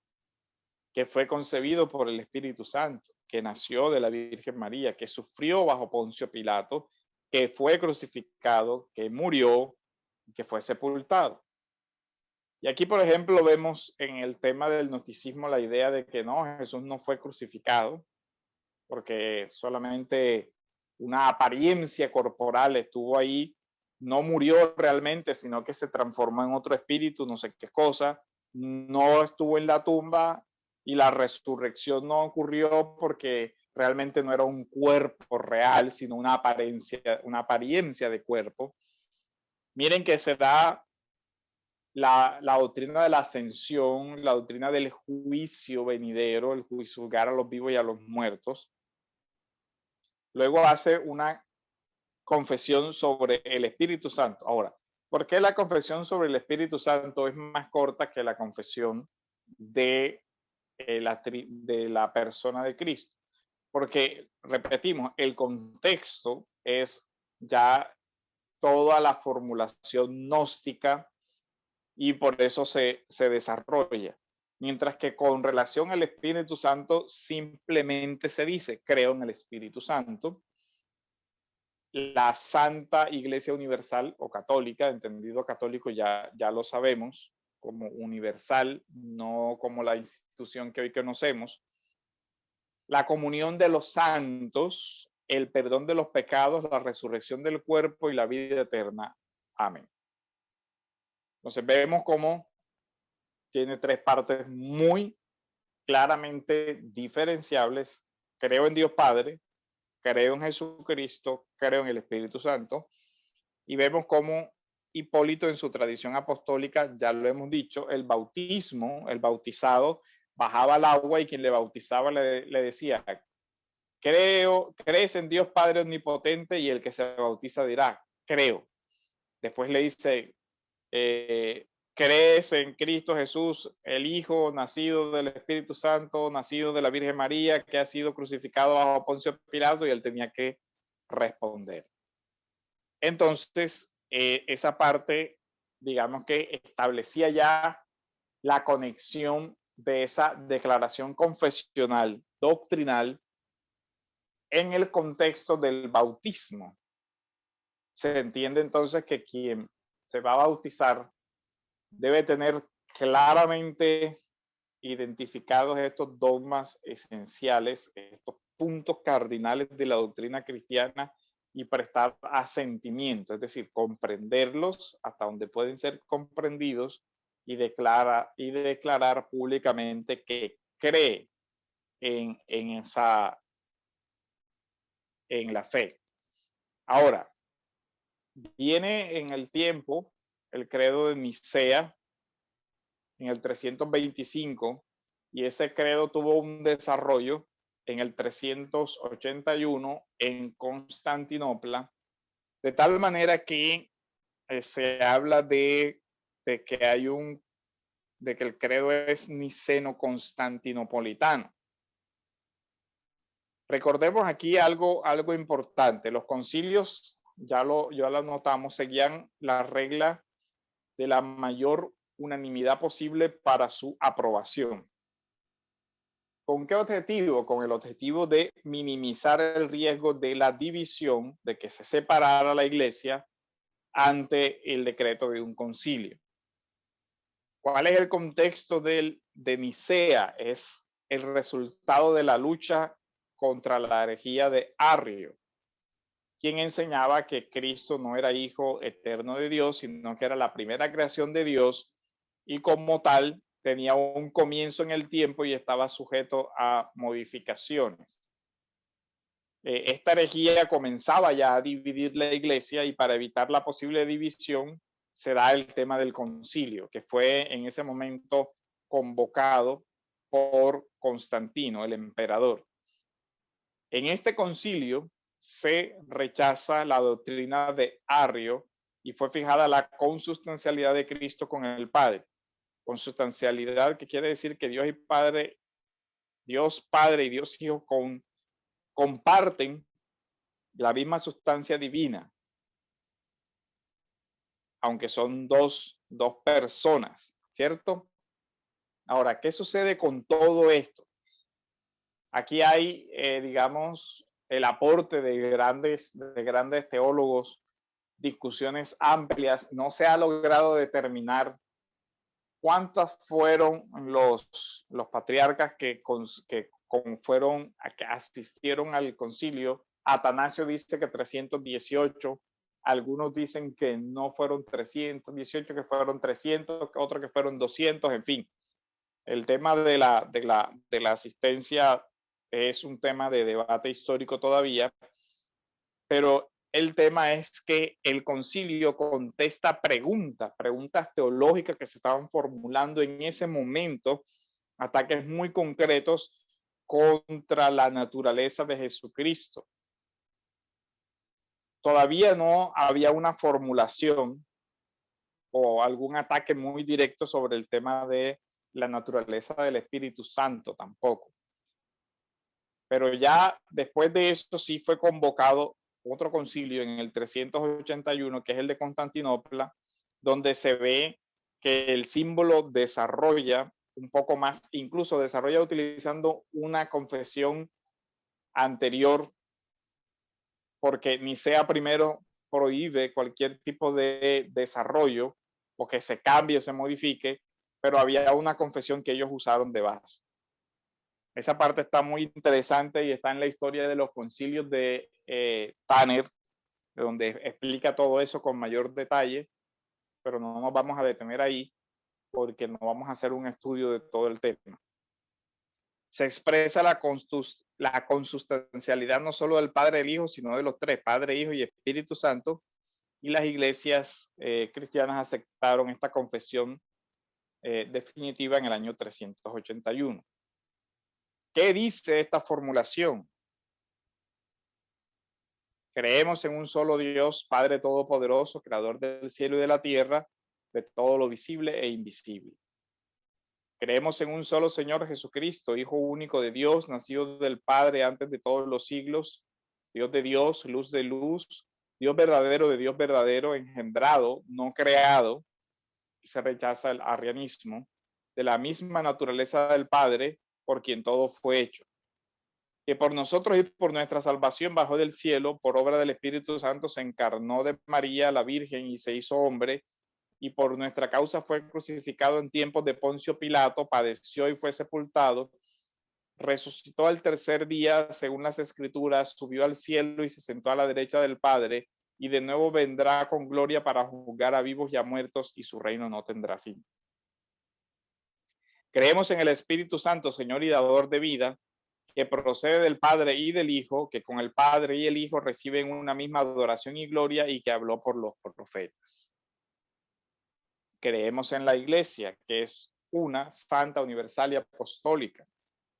que fue concebido por el Espíritu Santo, que nació de la Virgen María, que sufrió bajo Poncio Pilato, que fue crucificado, que murió, que fue sepultado. Y aquí, por ejemplo, vemos en el tema del gnosticismo la idea de que no, Jesús no fue crucificado, porque solamente una apariencia corporal estuvo ahí, no murió realmente, sino que se transformó en otro espíritu, no sé qué cosa, no estuvo en la tumba, y la resurrección no ocurrió porque realmente no era un cuerpo real, sino una apariencia de cuerpo. Miren que se da la doctrina de la ascensión, la doctrina del juicio venidero, el juzgar a los vivos y a los muertos. Luego hace una confesión sobre el Espíritu Santo. Ahora, ¿por qué la confesión sobre el Espíritu Santo es más corta que la confesión de la persona de Cristo? Porque, repetimos, el contexto es ya toda la formulación gnóstica, y por eso se desarrolla. Mientras que con relación al Espíritu Santo simplemente se dice, creo en el Espíritu Santo. La Santa Iglesia Universal o Católica, entendido católico ya lo sabemos, como universal, no como la institución que hoy conocemos. La comunión de los santos, el perdón de los pecados, la resurrección del cuerpo y la vida eterna. Amén. Entonces vemos cómo tiene tres partes muy claramente diferenciables. Creo en Dios Padre, creo en Jesucristo, creo en el Espíritu Santo. Y vemos cómo Hipólito, en su tradición apostólica, ya lo hemos dicho, el bautismo, el bautizado bajaba al agua y quien le bautizaba le decía, crees en Dios Padre Omnipotente, y el que se bautiza dirá, creo. Después le dice, crees en Cristo Jesús, el Hijo, nacido del Espíritu Santo, nacido de la Virgen María, que ha sido crucificado bajo Poncio Pilato, y él tenía que responder. Entonces, esa parte, digamos que establecía ya la conexión de esa declaración confesional, doctrinal, en el contexto del bautismo. Se entiende entonces que quien se va a bautizar debe tener claramente identificados estos dogmas esenciales, estos puntos cardinales de la doctrina cristiana, y prestar asentimiento, es decir, comprenderlos hasta donde pueden ser comprendidos, y declarar públicamente que cree en la fe. Ahora, viene en el tiempo el credo de Nicea en el 325, y ese credo tuvo un desarrollo en el 381 en Constantinopla, de tal manera que se habla de que el credo es niceno-constantinopolitano. Recordemos aquí algo importante. Los concilios, ya lo notamos, seguían la regla de la mayor unanimidad posible para su aprobación. ¿Con qué objetivo? Con el objetivo de minimizar el riesgo de la división, de que se separara la iglesia ante el decreto de un concilio. ¿Cuál es el contexto de Nicea? Es el resultado de la lucha contra la herejía de Arrio, quien enseñaba que Cristo no era hijo eterno de Dios, sino que era la primera creación de Dios y como tal tenía un comienzo en el tiempo y estaba sujeto a modificaciones. Esta herejía comenzaba ya a dividir la iglesia y para evitar la posible división se da el tema del concilio, que fue en ese momento convocado por Constantino, el emperador. En este concilio se rechaza la doctrina de Arrio y fue fijada la consustancialidad de Cristo con el Padre. Consustancialidad, que quiere decir que Dios Padre y Dios Hijo comparten la misma sustancia divina, aunque son dos personas, ¿cierto? Ahora, ¿qué sucede con todo esto? Aquí hay, digamos, el aporte de grandes teólogos, discusiones amplias. No se ha logrado determinar cuántos fueron los patriarcas que asistieron al concilio. Atanasio dice que 318, algunos dicen que no fueron 318, que fueron 300, otros que fueron 200, en fin. El tema de la asistencia es un tema de debate histórico todavía, pero el tema es que el concilio contesta preguntas teológicas que se estaban formulando en ese momento, ataques muy concretos contra la naturaleza de Jesucristo. Todavía no había una formulación o algún ataque muy directo sobre el tema de la naturaleza del Espíritu Santo tampoco. Pero ya después de esto sí fue convocado otro concilio en el 381, que es el de Constantinopla, donde se ve que el símbolo desarrolla un poco más, incluso desarrolla utilizando una confesión anterior, porque Nicea primero prohíbe cualquier tipo de desarrollo o que se cambie o se modifique, pero había una confesión que ellos usaron de base. Esa parte está muy interesante y está en la historia de los concilios de Tanner, donde explica todo eso con mayor detalle, pero no nos vamos a detener ahí porque no vamos a hacer un estudio de todo el tema. Se expresa la consustancialidad no solo del Padre y del Hijo, sino de los tres, Padre, Hijo y Espíritu Santo, y las iglesias cristianas aceptaron esta confesión definitiva en el año 381. ¿Qué dice esta formulación? Creemos en un solo Dios, Padre Todopoderoso, Creador del cielo y de la tierra, de todo lo visible e invisible. Creemos en un solo Señor Jesucristo, Hijo único de Dios, nacido del Padre antes de todos los siglos, Dios de Dios, luz de luz, Dios verdadero de Dios verdadero, engendrado, no creado, y se rechaza el arrianismo, de la misma naturaleza del Padre, por quien todo fue hecho, que por nosotros y por nuestra salvación bajó del cielo, por obra del Espíritu Santo se encarnó de María, la Virgen, y se hizo hombre, y por nuestra causa fue crucificado en tiempos de Poncio Pilato, padeció y fue sepultado, resucitó al tercer día, según las Escrituras, subió al cielo y se sentó a la derecha del Padre, y de nuevo vendrá con gloria para juzgar a vivos y a muertos, y su reino no tendrá fin. Creemos en el Espíritu Santo, Señor y dador de vida, que procede del Padre y del Hijo, que con el Padre y el Hijo reciben una misma adoración y gloria y que habló por los profetas. Creemos en la Iglesia, que es una, santa, universal y apostólica.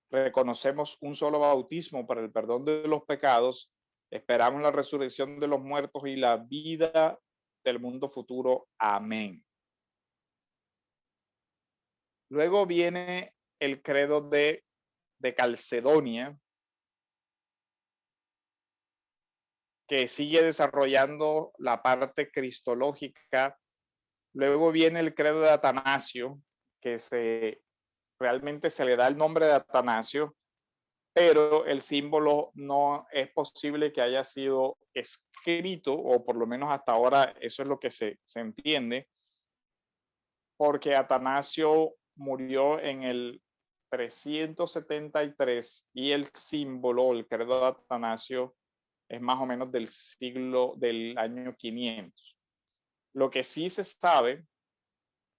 Reconocemos un solo bautismo para el perdón de los pecados. Esperamos la resurrección de los muertos y la vida del mundo futuro. Amén. Luego viene el credo de Calcedonia, que sigue desarrollando la parte cristológica. Luego viene el credo de Atanasio, que realmente se le da el nombre de Atanasio, pero el símbolo no es posible que haya sido escrito, o por lo menos hasta ahora eso es lo que se entiende, porque Atanasio murió en el 373 y el símbolo, el credo de Atanasio, es más o menos del año 500. Lo que sí se sabe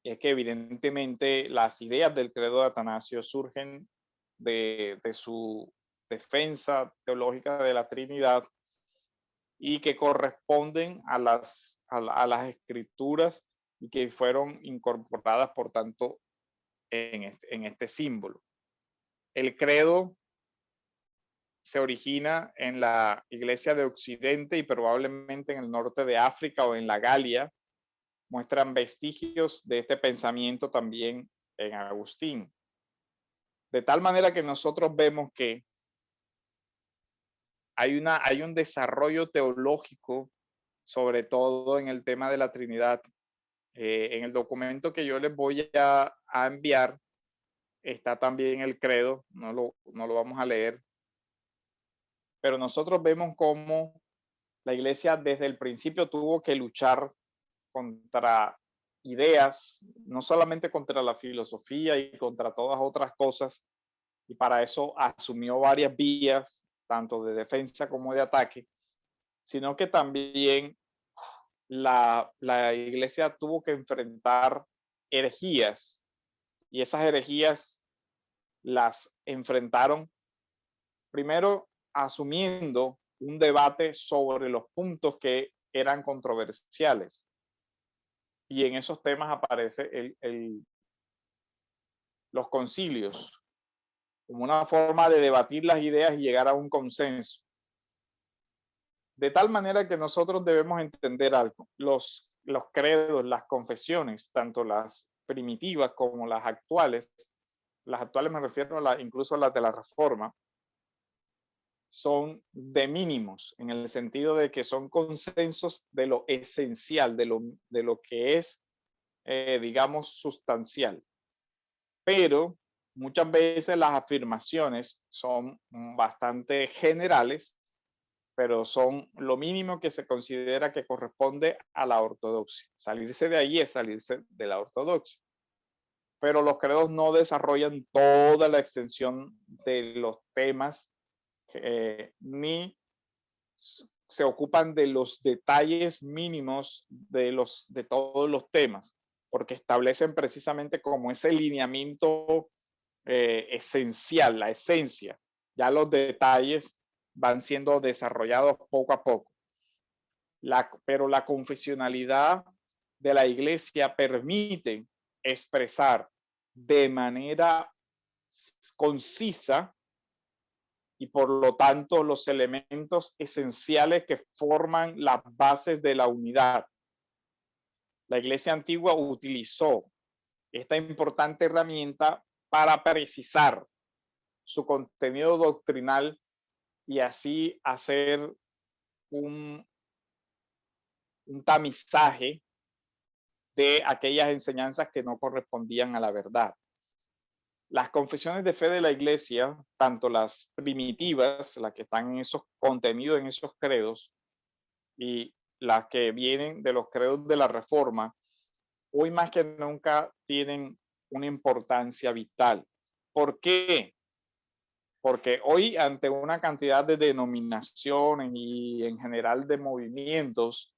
es que evidentemente las ideas del credo de Atanasio surgen de su defensa teológica de la Trinidad y que corresponden a las escrituras y que fueron incorporadas, por tanto, en este símbolo. El credo se origina en la Iglesia de Occidente y probablemente en el norte de África o en la Galia. Muestran vestigios de este pensamiento también en Agustín. De tal manera que nosotros vemos que hay un desarrollo teológico, sobre todo en el tema de la Trinidad. En el documento que yo les voy a enviar está también el credo, no lo vamos a leer, pero nosotros vemos cómo la iglesia desde el principio tuvo que luchar contra ideas, no solamente contra la filosofía y contra todas otras cosas, y para eso asumió varias vías, tanto de defensa como de ataque, sino que también la iglesia tuvo que enfrentar herejías, y esas herejías las enfrentaron primero asumiendo un debate sobre los puntos que eran controversiales. Y en esos temas aparece los concilios como una forma de debatir las ideas y llegar a un consenso. De tal manera que nosotros debemos entender algo. Los credos, las confesiones, tanto las primitivas como las actuales me refiero incluso a las de la Reforma, son de mínimos, en el sentido de que son consensos de lo esencial, de lo que es, digamos, sustancial. Pero muchas veces las afirmaciones son bastante generales, pero son lo mínimo que se considera que corresponde a la ortodoxia. Salirse de ahí es salirse de la ortodoxia. Pero los credos no desarrollan toda la extensión de los temas, ni se ocupan de los detalles mínimos de todos los temas, porque establecen precisamente como ese lineamiento esencial, la esencia. Ya los detalles van siendo desarrollados poco a poco. Pero la confesionalidad de la iglesia permite expresar de manera concisa y por lo tanto los elementos esenciales que forman las bases de la unidad. La iglesia antigua utilizó esta importante herramienta para precisar su contenido doctrinal y así hacer un tamizaje de aquellas enseñanzas que no correspondían a la verdad. Las confesiones de fe de la iglesia, tanto las primitivas, las que están en esos contenidos, en esos credos, y las que vienen de los credos de la Reforma, hoy más que nunca tienen una importancia vital. ¿Por qué? Porque hoy, ante una cantidad de denominaciones y en general de movimientos,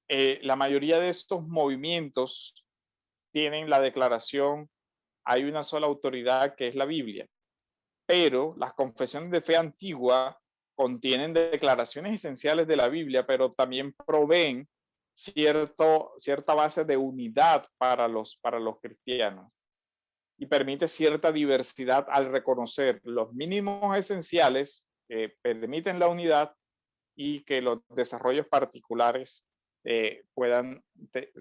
la mayoría de estos movimientos tienen la declaración: hay una sola autoridad que es la Biblia. Pero las confesiones de fe antigua contienen declaraciones esenciales de la Biblia, pero también proveen cierta base de unidad para los cristianos y permite cierta diversidad al reconocer los mínimos esenciales que permiten la unidad y que los desarrollos particulares puedan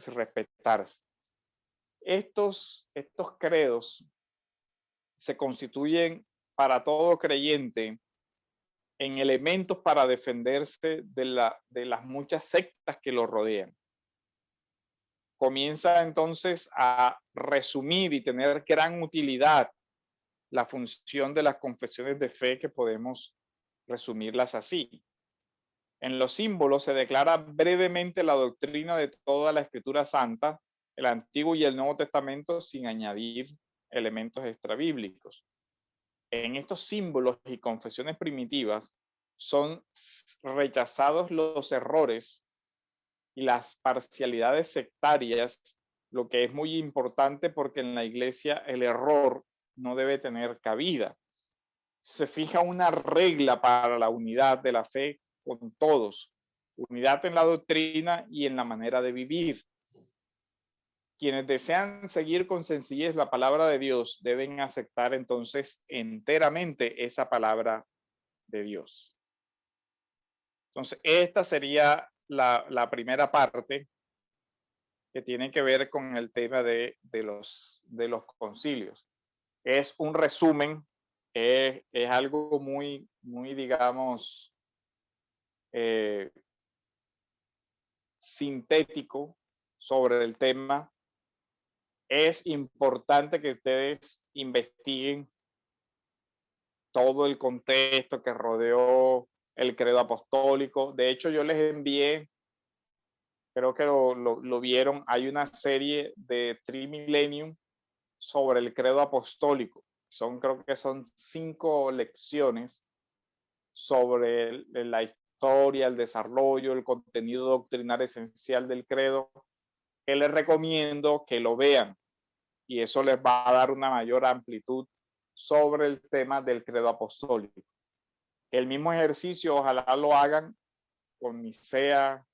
respetarse. Estos credos se constituyen para todo creyente en elementos para defenderse de las muchas sectas que lo rodean. Comienza entonces a resumir y tener gran utilidad la función de las confesiones de fe, que podemos resumirlas así. En los símbolos se declara brevemente la doctrina de toda la Escritura Santa, el Antiguo y el Nuevo Testamento, sin añadir elementos extrabíblicos. En estos símbolos y confesiones primitivas son rechazados los errores y las parcialidades sectarias, lo que es muy importante porque en la iglesia el error no debe tener cabida. Se fija una regla para la unidad de la fe con todos, unidad en la doctrina y en la manera de vivir. Quienes desean seguir con sencillez la palabra de Dios deben aceptar entonces enteramente esa palabra de Dios. Entonces, esta sería la primera parte, que tiene que ver con el tema de los concilios. Es un resumen, es algo muy, digamos, sintético sobre el tema. Es importante que ustedes investiguen todo el contexto que rodeó el credo apostólico. De hecho, yo les envié, creo que lo vieron, hay una serie de Trimillennium sobre el credo apostólico. Creo que son 5 lecciones sobre la historia, el desarrollo, el contenido doctrinal esencial del credo, que les recomiendo que lo vean, y eso les va a dar una mayor amplitud sobre el tema del credo apostólico. El mismo ejercicio ojalá lo hagan con Nicea,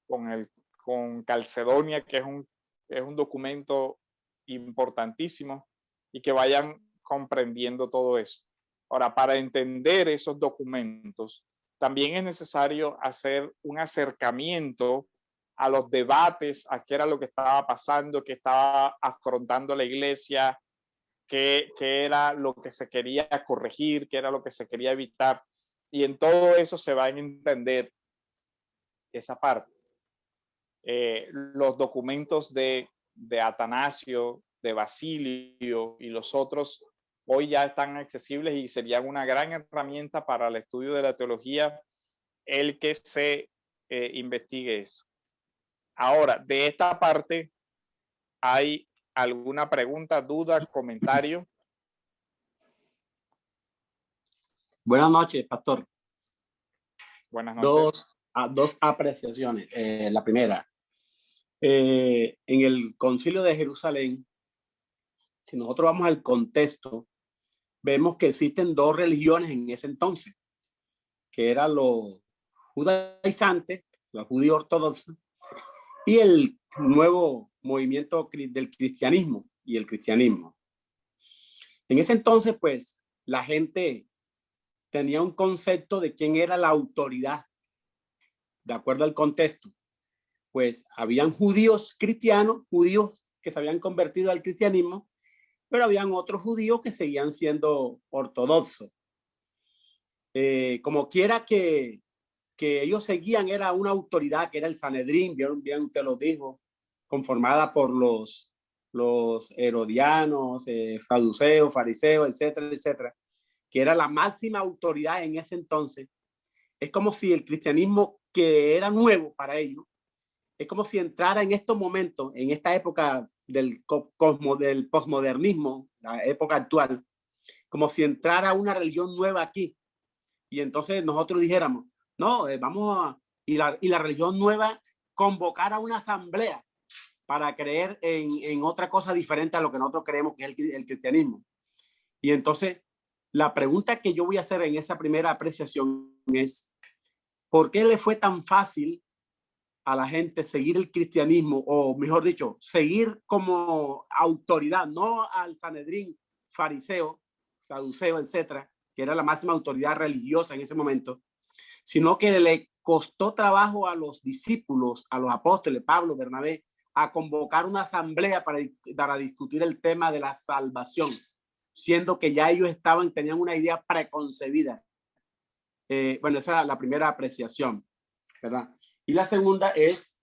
con Calcedonia, que es un documento importantísimo, y que vayan comprendiendo todo eso. Ahora, para entender esos documentos, también es necesario hacer un acercamiento a los debates, a qué era lo que estaba pasando, qué estaba afrontando la iglesia, qué era lo que se quería corregir, qué era lo que se quería evitar. Y en todo eso se va a entender esa parte. Los documentos de Atanasio, de Basilio y los otros hoy ya están accesibles y serían una gran herramienta para el estudio de la teología el que se investigue eso. Ahora, de esta parte, ¿hay alguna pregunta, duda, comentario? Buenas noches, pastor. Buenas noches. Dos apreciaciones. La primera, en el Concilio de Jerusalén, si nosotros vamos al contexto, vemos que existen 2 religiones en ese entonces, que eran los judaizantes, los judíos ortodoxos, y el nuevo movimiento del cristianismo y el cristianismo. En ese entonces, pues, la gente tenía un concepto de quién era la autoridad, de acuerdo al contexto. Pues habían judíos cristianos, judíos que se habían convertido al cristianismo, pero habían otros judíos que seguían siendo ortodoxos. Como quiera que ellos seguían, era una autoridad que era el Sanedrín, bien usted lo dijo, conformada por los herodianos, saduceos, fariseos, etcétera, etcétera, que era la máxima autoridad en ese entonces. Es como si el cristianismo, que era nuevo para ellos, es como si entrara en estos momentos, en esta época del posmodernismo, la época actual, como si entrara una religión nueva aquí. Y entonces nosotros dijéramos, no, vamos a, y la religión nueva convocara una asamblea para creer en otra cosa diferente a lo que nosotros creemos que es el cristianismo. Y entonces, la pregunta que yo voy a hacer en esa primera apreciación es, ¿por qué le fue tan fácil a la gente seguir el cristianismo, o mejor dicho, seguir como autoridad, no al Sanedrín, fariseo, saduceo, etcétera, que era la máxima autoridad religiosa en ese momento, sino que le costó trabajo a los discípulos, a los apóstoles, Pablo, Bernabé, a convocar una asamblea para discutir el tema de la salvación, siendo que ya ellos tenían una idea preconcebida. Bueno, esa era la primera apreciación, ¿verdad? Y la segunda es,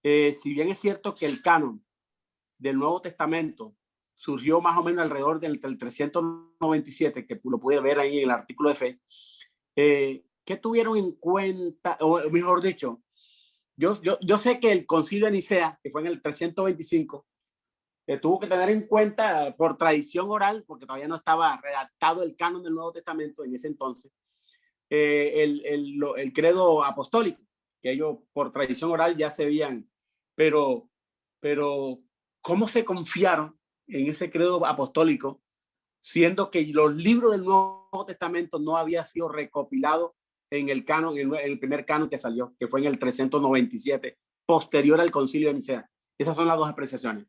si bien es cierto que el canon del Nuevo Testamento surgió más o menos alrededor del 397, que lo pude ver ahí en el artículo de fe. ¿Qué tuvieron en cuenta? O mejor dicho, yo sé que el concilio de Nicea, que fue en el 325, tuvo que tener en cuenta por tradición oral, porque todavía no estaba redactado el canon del Nuevo Testamento en ese entonces, el credo apostólico, que ellos por tradición oral ya se veían, pero ¿cómo se confiaron en ese credo apostólico, siendo que los libros del Nuevo Testamento no habían sido recopilados en el canon, en el primer canon que salió, que fue en el 397, posterior al concilio de Nicea? Esas son las dos apreciaciones.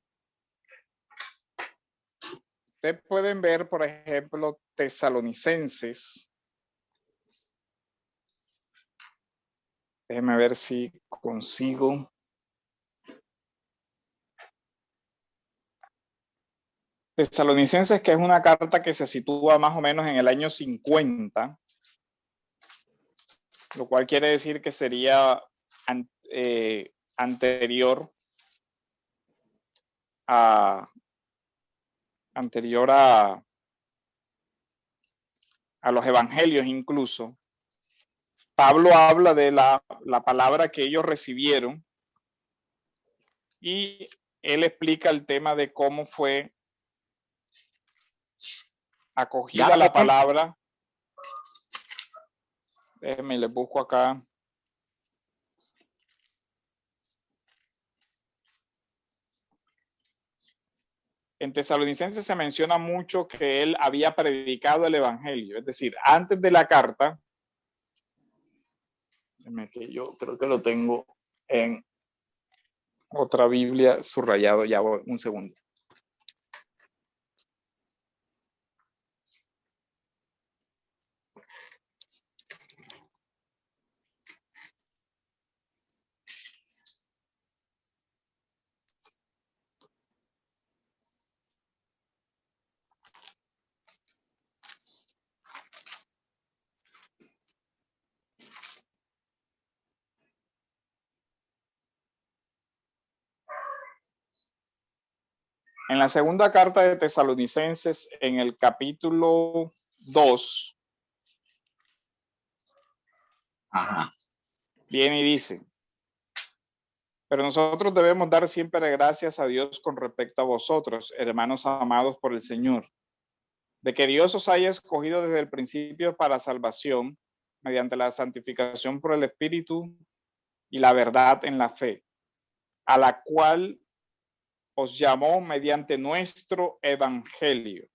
Ustedes pueden ver, por ejemplo, Tesalonicenses. Déjenme ver si consigo. Tesalonicenses, que es una carta que se sitúa más o menos en el año 50, lo cual quiere decir que sería anterior a los evangelios incluso. Pablo habla de la palabra que ellos recibieron y él explica el tema de cómo fue acogida la palabra. Déjenme, les busco acá. En Tesalonicenses se menciona mucho que él había predicado el evangelio, es decir, antes de la carta, que yo creo que lo tengo en otra Biblia subrayado, ya voy, un segundo. En la segunda carta de Tesalonicenses, en el capítulo 2, viene y dice: pero nosotros debemos dar siempre gracias a Dios con respecto a vosotros, hermanos amados por el Señor, de que Dios os haya escogido desde el principio para salvación, mediante la santificación por el Espíritu y la verdad en la fe, a la cual os llamó mediante nuestro evangelio.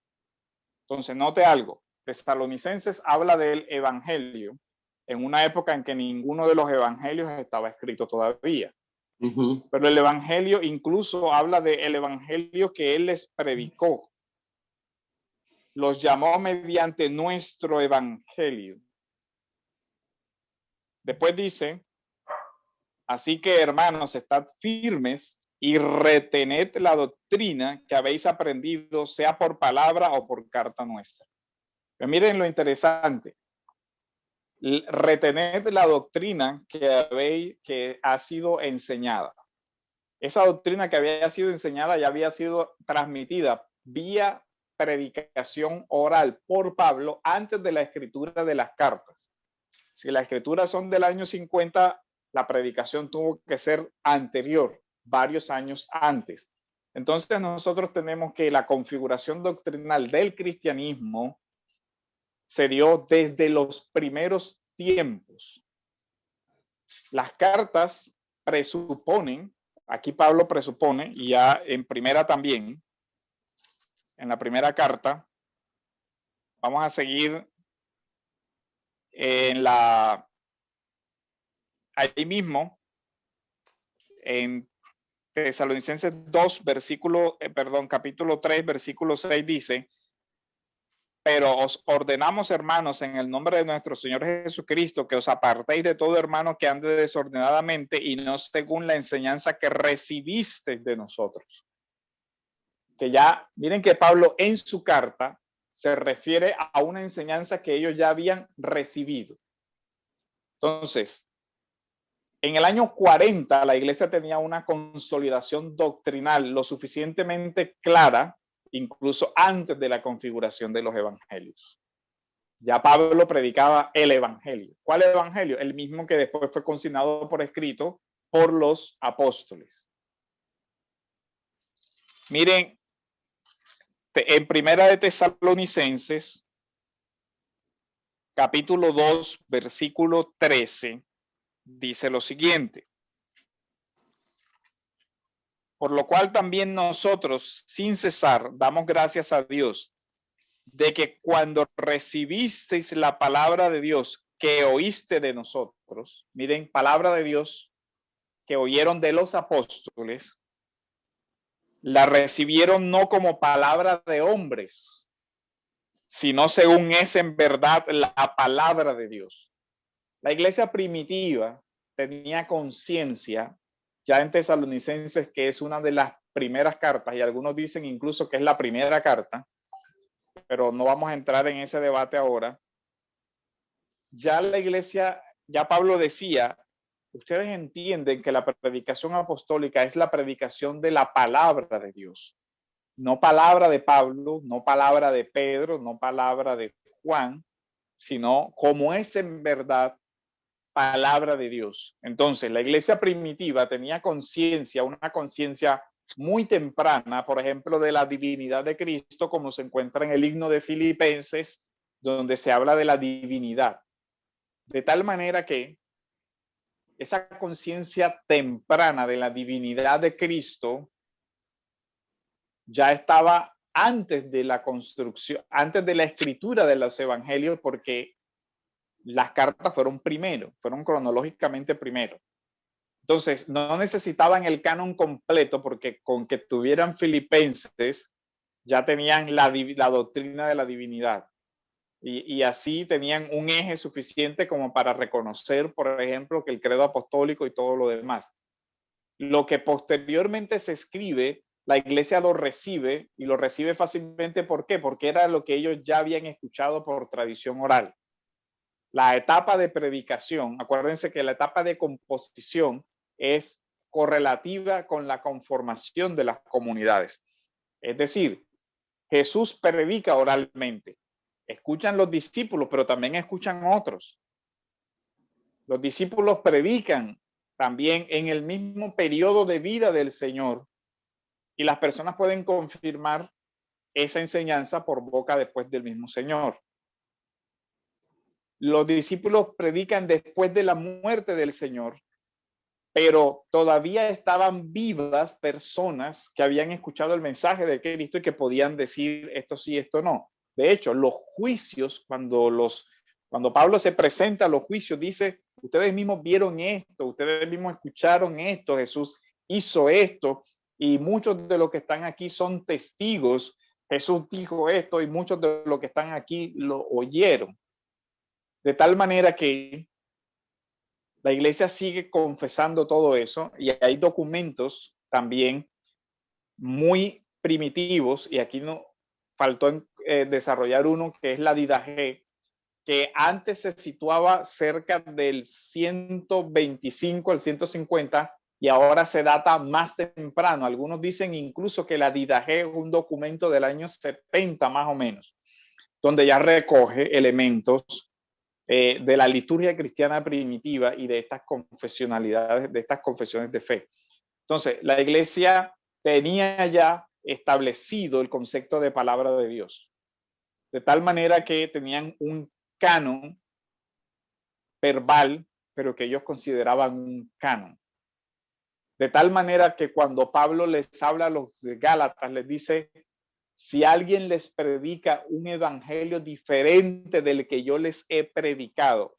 Entonces, note algo. Tesalonicenses habla del evangelio en una época en que ninguno de los evangelios estaba escrito todavía. Pero el evangelio incluso habla del evangelio que él les predicó. Los llamó mediante nuestro evangelio. Después dice: así que, hermanos, estad firmes y retened la doctrina que habéis aprendido, sea por palabra o por carta nuestra. Pero miren lo interesante. Retened la doctrina que ha sido enseñada. Esa doctrina que había sido enseñada ya había sido transmitida vía predicación oral por Pablo antes de la escritura de las cartas. Si las escrituras son del año 50, la predicación tuvo que ser anterior, varios años antes. Entonces nosotros tenemos que la configuración doctrinal del cristianismo se dio desde los primeros tiempos. Las cartas presuponen, aquí Pablo presupone, y ya en primera también, en la primera carta, vamos a seguir en ahí mismo, en Tesalonicenses 2, capítulo 3, versículo 6 dice: pero os ordenamos, hermanos, en el nombre de nuestro Señor Jesucristo, que os apartéis de todo hermano que ande desordenadamente y no según la enseñanza que recibisteis de nosotros. Que ya, miren que Pablo en su carta se refiere a una enseñanza que ellos ya habían recibido. Entonces, en el año 40 la iglesia tenía una consolidación doctrinal lo suficientemente clara incluso antes de la configuración de los evangelios. Ya Pablo predicaba el evangelio. ¿Cuál evangelio? El mismo que después fue consignado por escrito por los apóstoles. Miren, en Primera de Tesalonicenses, capítulo 2, versículo 13, dice lo siguiente: por lo cual también nosotros, sin cesar, damos gracias a Dios de que cuando recibisteis la palabra de Dios que oíste de nosotros, miren, palabra de Dios que oyeron de los apóstoles, la recibieron no como palabra de hombres, sino según es en verdad la palabra de Dios. La iglesia primitiva tenía conciencia, ya en Tesalonicenses, que es una de las primeras cartas, y algunos dicen incluso que es la primera carta, pero no vamos a entrar en ese debate ahora. Ya la iglesia, ya Pablo decía, ustedes entienden que la predicación apostólica es la predicación de la palabra de Dios. No palabra de Pablo, no palabra de Pedro, no palabra de Juan, sino como es en verdad palabra de Dios. Entonces, la iglesia primitiva tenía conciencia, una conciencia muy temprana, por ejemplo, de la divinidad de Cristo, como se encuentra en el himno de Filipenses, donde se habla de la divinidad. De tal manera que esa conciencia temprana de la divinidad de Cristo ya estaba antes de la construcción, antes de la escritura de los evangelios, porque las cartas fueron primero, fueron cronológicamente primero. Entonces, no necesitaban el canon completo, porque con que tuvieran Filipenses ya tenían la doctrina de la divinidad. Y así tenían un eje suficiente como para reconocer, por ejemplo, que el credo apostólico y todo lo demás. Lo que posteriormente se escribe, la iglesia lo recibe, y lo recibe fácilmente. ¿Por qué? Porque era lo que ellos ya habían escuchado por tradición oral. La etapa de predicación, acuérdense que la etapa de composición es correlativa con la conformación de las comunidades. Es decir, Jesús predica oralmente. Escuchan los discípulos, pero también escuchan otros. Los discípulos predican también en el mismo periodo de vida del Señor, y las personas pueden confirmar esa enseñanza por boca después del mismo Señor. Los discípulos predican después de la muerte del Señor, pero todavía estaban vivas personas que habían escuchado el mensaje de Cristo y que podían decir esto sí, esto no. De hecho, los juicios, cuando Pablo se presenta a los juicios, dice, ustedes mismos vieron esto, ustedes mismos escucharon esto, Jesús hizo esto, y muchos de los que están aquí son testigos. Jesús dijo esto y muchos de los que están aquí lo oyeron. De tal manera que la iglesia sigue confesando todo eso, y hay documentos también muy primitivos, y aquí no faltó desarrollar uno, que es la Didache, que antes se situaba cerca del 125 al 150 y ahora se data más temprano. Algunos dicen incluso que la Didache es un documento del año 70 más o menos, donde ya recoge elementos de la liturgia cristiana primitiva y de estas confesionalidades, de estas confesiones de fe. Entonces, la iglesia tenía ya establecido el concepto de palabra de Dios, de tal manera que tenían un canon verbal, pero que ellos consideraban un canon. De tal manera que cuando Pablo les habla a los de Gálatas, les dice, si alguien les predica un evangelio diferente del que yo les he predicado.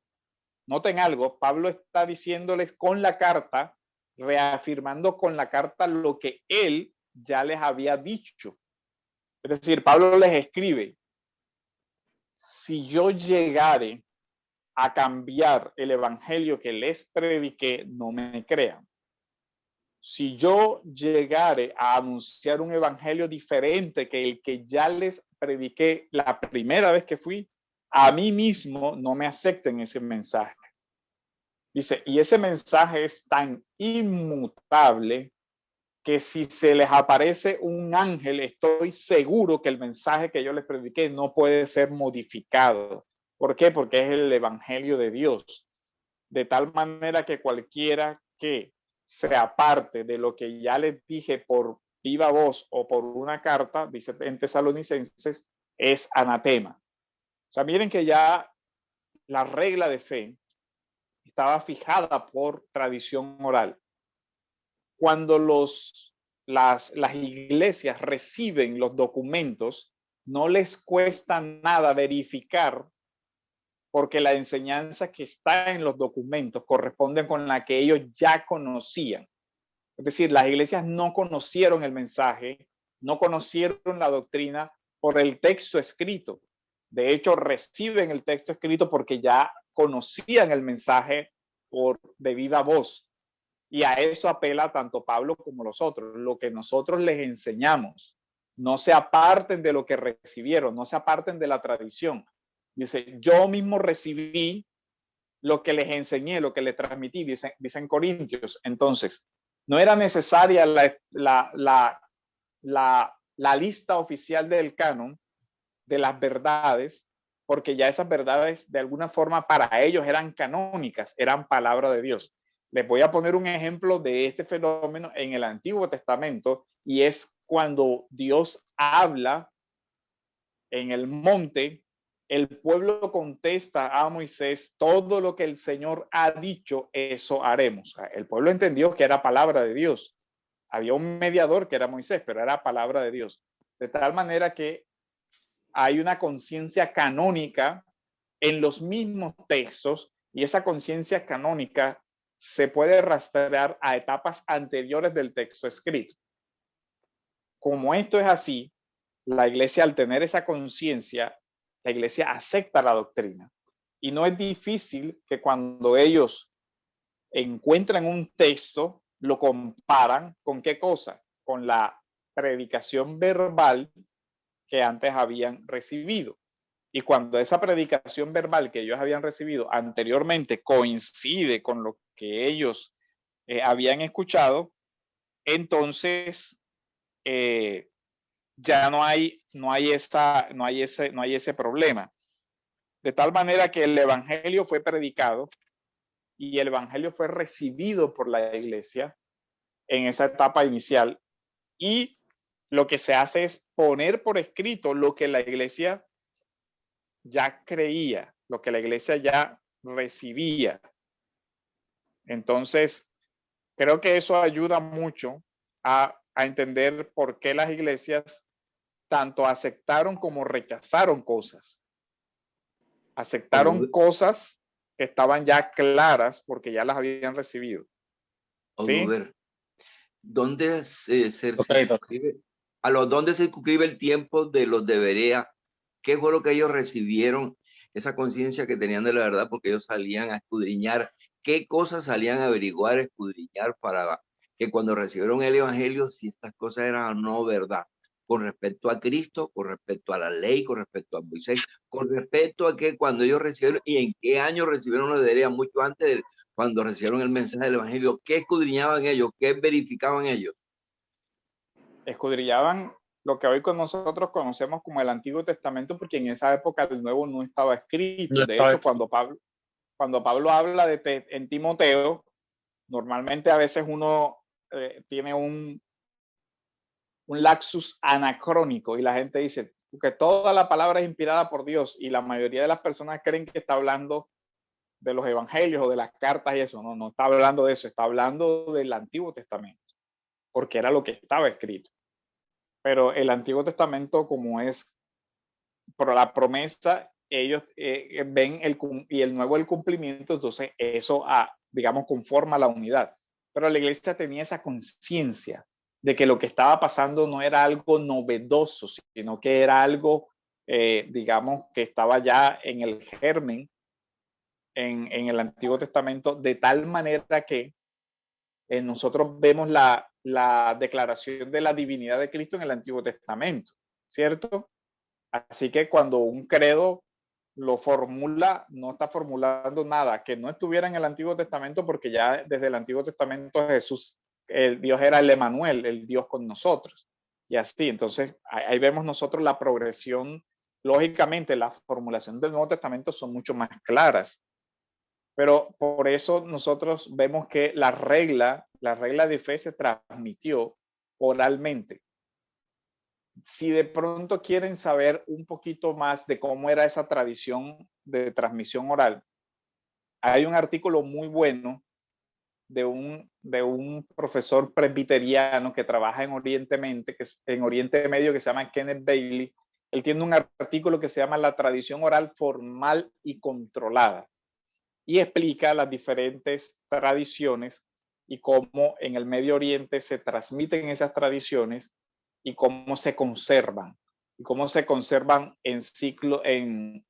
Noten algo, Pablo está diciéndoles con la carta, reafirmando con la carta lo que él ya les había dicho. Es decir, Pablo les escribe, si yo llegare a cambiar el evangelio que les prediqué, no me crean. Si yo llegare a anunciar un evangelio diferente que el que ya les prediqué la primera vez que fui, a mí mismo no me acepten ese mensaje. Dice, y ese mensaje es tan inmutable que si se les aparece un ángel, estoy seguro que el mensaje que yo les prediqué no puede ser modificado. ¿Por qué? Porque es el evangelio de Dios. De tal manera que cualquiera que se aparte de lo que ya les dije por viva voz o por una carta, dice en Tesalonicenses, es anatema. O sea, miren que ya la regla de fe estaba fijada por tradición oral. Cuando las iglesias reciben los documentos, no les cuesta nada verificar porque la enseñanza que está en los documentos corresponde con la que ellos ya conocían. Es decir, las iglesias no conocieron el mensaje, no conocieron la doctrina por el texto escrito. De hecho, reciben el texto escrito porque ya conocían el mensaje de viva voz. Y a eso apela tanto Pablo como los otros. Lo que nosotros les enseñamos, no se aparten de lo que recibieron, no se aparten de la tradición. Dice, yo mismo recibí lo que les enseñé, lo que les transmití, dicen Corintios. Entonces, no era necesaria la lista oficial del canon de las verdades, porque ya esas verdades de alguna forma para ellos eran canónicas, eran palabra de Dios. Les voy a poner un ejemplo de este fenómeno en el Antiguo Testamento y es cuando Dios habla en el monte, el pueblo contesta a Moisés, todo lo que el Señor ha dicho, eso haremos. El pueblo entendió que era palabra de Dios. Había un mediador que era Moisés, pero era palabra de Dios. De tal manera que hay una conciencia canónica en los mismos textos y esa conciencia canónica se puede rastrear a etapas anteriores del texto escrito. Como esto es así, la iglesia, al tener esa conciencia, la iglesia acepta la doctrina. Y no es difícil que cuando ellos encuentran un texto, lo comparan con qué cosa? Con la predicación verbal que antes habían recibido. Y cuando esa predicación verbal que ellos habían recibido anteriormente coincide con lo que ellos habían escuchado, entonces ya no hay ese problema. De tal manera que el evangelio fue predicado y el evangelio fue recibido por la iglesia en esa etapa inicial. Y lo que se hace es poner por escrito lo que la iglesia ya creía, lo que la iglesia ya recibía. Entonces, creo que eso ayuda mucho a entender por qué las iglesias tanto aceptaron como rechazaron cosas. Aceptaron cosas que estaban ya claras porque ya las habían recibido. ¿Sí? ¿Dónde se circunscribe el tiempo de los de Berea? ¿Qué fue lo que ellos recibieron? Esa conciencia que tenían de la verdad, porque ellos salían a escudriñar. ¿Qué cosas salían a averiguar, a escudriñar para que cuando recibieron el evangelio, si estas cosas eran o no verdad? Con respecto a Cristo, con respecto a la ley, con respecto a Moisés, con respecto a que cuando ellos recibieron y en qué año recibieron los de Berea, mucho antes de cuando recibieron el mensaje del evangelio, ¿qué escudriñaban ellos? ¿Qué verificaban ellos? Escudriñaban lo que hoy con nosotros conocemos como el Antiguo Testamento, porque en esa época el Nuevo no estaba escrito. De hecho, cuando Pablo habla en Timoteo, normalmente a veces uno tiene un lapsus anacrónico y la gente dice que toda la palabra es inspirada por Dios y la mayoría de las personas creen que está hablando de los evangelios o de las cartas y eso. No está hablando de eso, está hablando del Antiguo Testamento, porque era lo que estaba escrito. Pero el Antiguo Testamento, como es por la promesa, ellos ven el nuevo el cumplimiento, entonces eso, digamos, conforma la unidad. Pero la iglesia tenía esa conciencia de que lo que estaba pasando no era algo novedoso, sino que era algo, digamos, que estaba ya en el germen en el Antiguo Testamento, de tal manera que nosotros vemos la declaración de la divinidad de Cristo en el Antiguo Testamento, ¿cierto? Así que cuando un credo lo formula, no está formulando nada que no estuviera en el Antiguo Testamento, porque ya desde el Antiguo Testamento Jesús el Dios era el Emanuel, el Dios con nosotros. Y así, entonces, ahí vemos nosotros la progresión. Lógicamente, la formulación del Nuevo Testamento son mucho más claras. Pero por eso nosotros vemos que la regla de fe se transmitió oralmente. Si de pronto quieren saber un poquito más de cómo era esa tradición de transmisión oral, hay un artículo muy bueno de un profesor presbiteriano que trabaja en Oriente Medio, que se llama Kenneth Bailey. Él tiene un artículo que se llama La tradición oral formal y controlada, y explica las diferentes tradiciones y cómo en el Medio Oriente se transmiten esas tradiciones y cómo se conservan. Y cómo se conservan en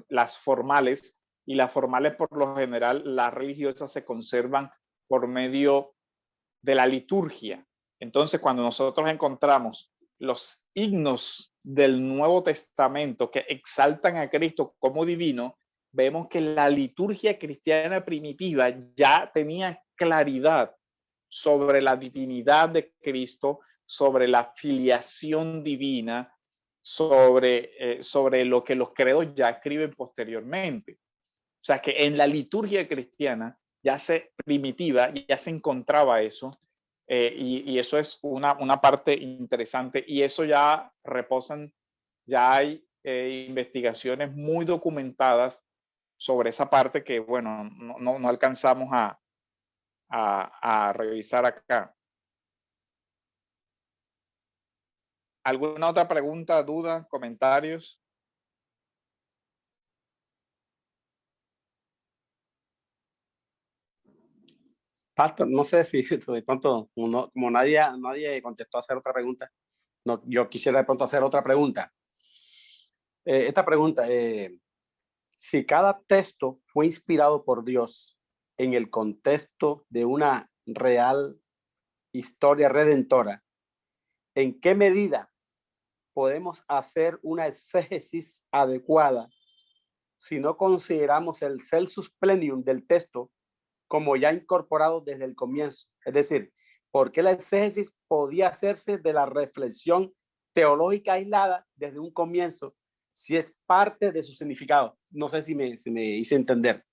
las formales, y las formales por lo general, las religiosas se conservan por medio de la liturgia. Entonces, cuando nosotros encontramos los himnos del Nuevo Testamento que exaltan a Cristo como divino, vemos que la liturgia cristiana primitiva ya tenía claridad sobre la divinidad de Cristo, sobre la filiación divina, sobre lo que los credos ya escriben posteriormente. O sea que en la liturgia cristiana primitiva ya se encontraba eso, y eso es una parte interesante, y eso ya hay investigaciones muy documentadas sobre esa parte que, bueno, no alcanzamos a revisar acá. ¿Alguna otra pregunta, duda, comentarios? Pastor, no sé si de pronto, como nadie contestó a hacer otra pregunta, yo quisiera de pronto hacer otra pregunta. Esta pregunta, si cada texto fue inspirado por Dios en el contexto de una real historia redentora, ¿en qué medida podemos hacer una exégesis adecuada si no consideramos el sensus plenium del texto como ya incorporado desde el comienzo? Es decir, ¿por qué la exégesis podía hacerse de la reflexión teológica aislada desde un comienzo si es parte de su significado? No sé si me hice entender.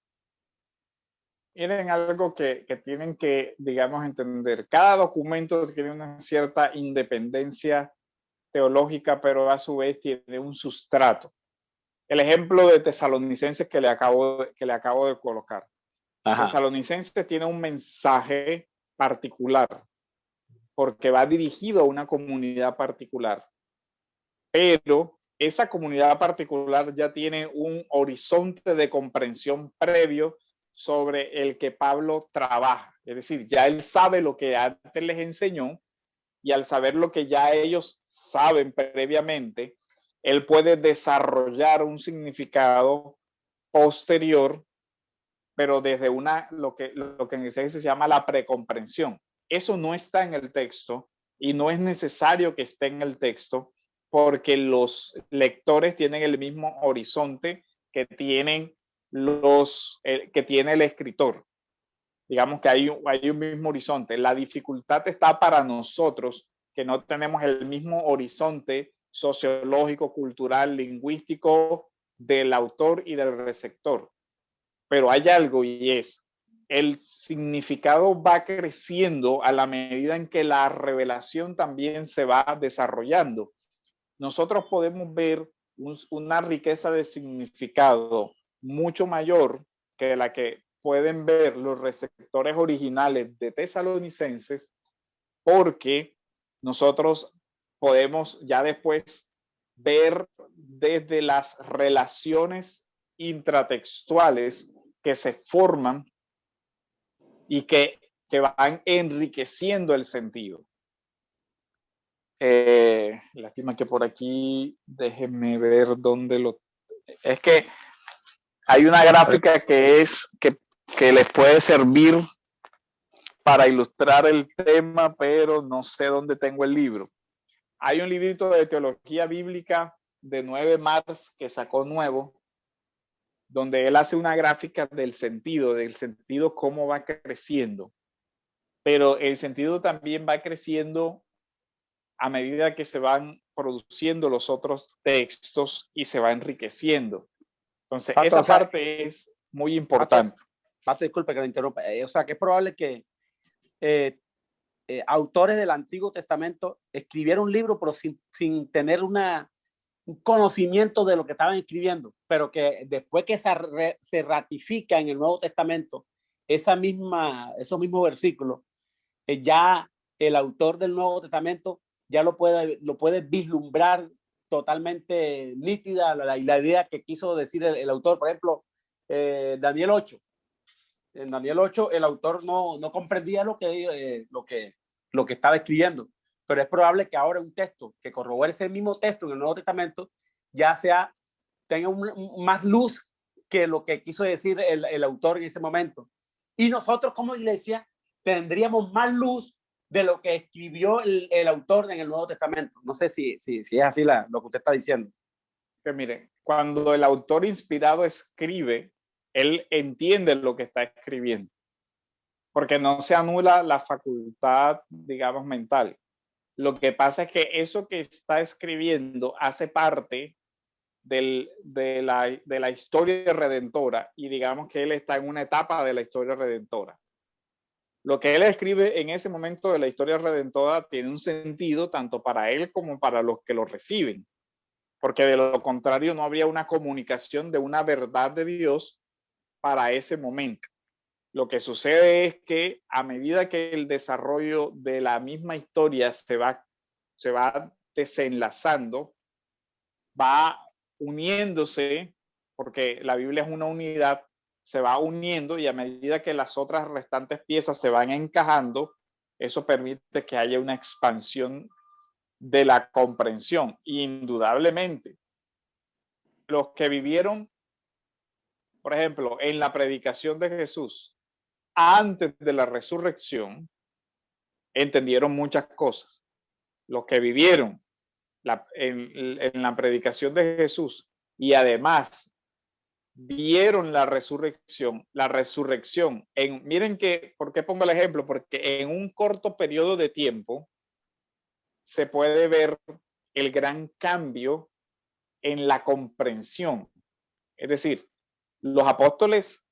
Miren, algo que tienen que, digamos, entender. Cada documento tiene una cierta independencia teológica, pero a su vez tiene un sustrato. El ejemplo de Tesalonicenses que le acabo de colocar. Ajá. Tesalonicenses tiene un mensaje particular porque va dirigido a una comunidad particular, pero esa comunidad particular ya tiene un horizonte de comprensión previo sobre el que Pablo trabaja. Es decir, ya él sabe lo que antes les enseñó, y al saber lo que ya ellos saben previamente, él puede desarrollar un significado posterior, pero desde lo que en el texto se llama la precomprensión. Eso no está en el texto y no es necesario que esté en el texto, porque los lectores tienen el mismo horizonte que tiene el escritor. Digamos que hay un mismo horizonte. La dificultad está para nosotros, que no tenemos el mismo horizonte sociológico, cultural, lingüístico del autor y del receptor. Pero hay algo, y es, el significado va creciendo a la medida en que la revelación también se va desarrollando. Nosotros podemos ver una riqueza de significado mucho mayor que la que pueden ver los receptores originales de Tesalonicenses, porque nosotros podemos ya después ver desde las relaciones intratextuales que se forman y que van enriqueciendo el sentido. Lástima que por aquí, déjenme ver dónde lo... Es que hay una gráfica que les puede servir para ilustrar el tema, pero no sé dónde tengo el libro. Hay un librito de teología bíblica de 9 Mars que sacó nuevo, donde él hace una gráfica del sentido cómo va creciendo. pero el sentido también va creciendo a medida que se van produciendo los otros textos y se va enriqueciendo. Entonces, Pato, esa o sea, parte es muy importante. Pato, disculpe que lo interrumpa. O sea, que es probable que autores del Antiguo Testamento escribieron un libro, pero sin tener un conocimiento de lo que estaban escribiendo, pero que después que se ratifica en el Nuevo Testamento esos mismos versículos, ya el autor del Nuevo Testamento ya lo puede vislumbrar totalmente nítida la idea que quiso decir el autor. Por ejemplo, Daniel 8. En Daniel 8 el autor no comprendía lo que estaba escribiendo, pero es probable que ahora un texto que corrobore ese mismo texto en el Nuevo Testamento ya tenga más luz que lo que quiso decir el autor en ese momento. Y nosotros como iglesia tendríamos más luz de lo que escribió el autor en el Nuevo Testamento. No sé si es así lo que usted está diciendo. Que miren, cuando el autor inspirado escribe, él entiende lo que está escribiendo, porque no se anula la facultad, digamos, mental. Lo que pasa es que eso que está escribiendo hace parte de la historia redentora, y digamos que él está en una etapa de la historia redentora. Lo que él escribe en ese momento de la historia redentora tiene un sentido tanto para él como para los que lo reciben, porque de lo contrario no habría una comunicación de una verdad de Dios para ese momento. Lo que sucede es que a medida que el desarrollo de la misma historia se va desenlazando, va uniéndose, porque la Biblia es una unidad, se va uniendo, y a medida que las otras restantes piezas se van encajando, eso permite que haya una expansión de la comprensión. Indudablemente, los que vivieron, por ejemplo, en la predicación de Jesús antes de la resurrección, entendieron muchas cosas. Los que vivieron en la predicación de Jesús y además vieron la resurrección, miren que, ¿por qué pongo el ejemplo? Porque en un corto periodo de tiempo se puede ver el gran cambio en la comprensión. Es decir, los apóstoles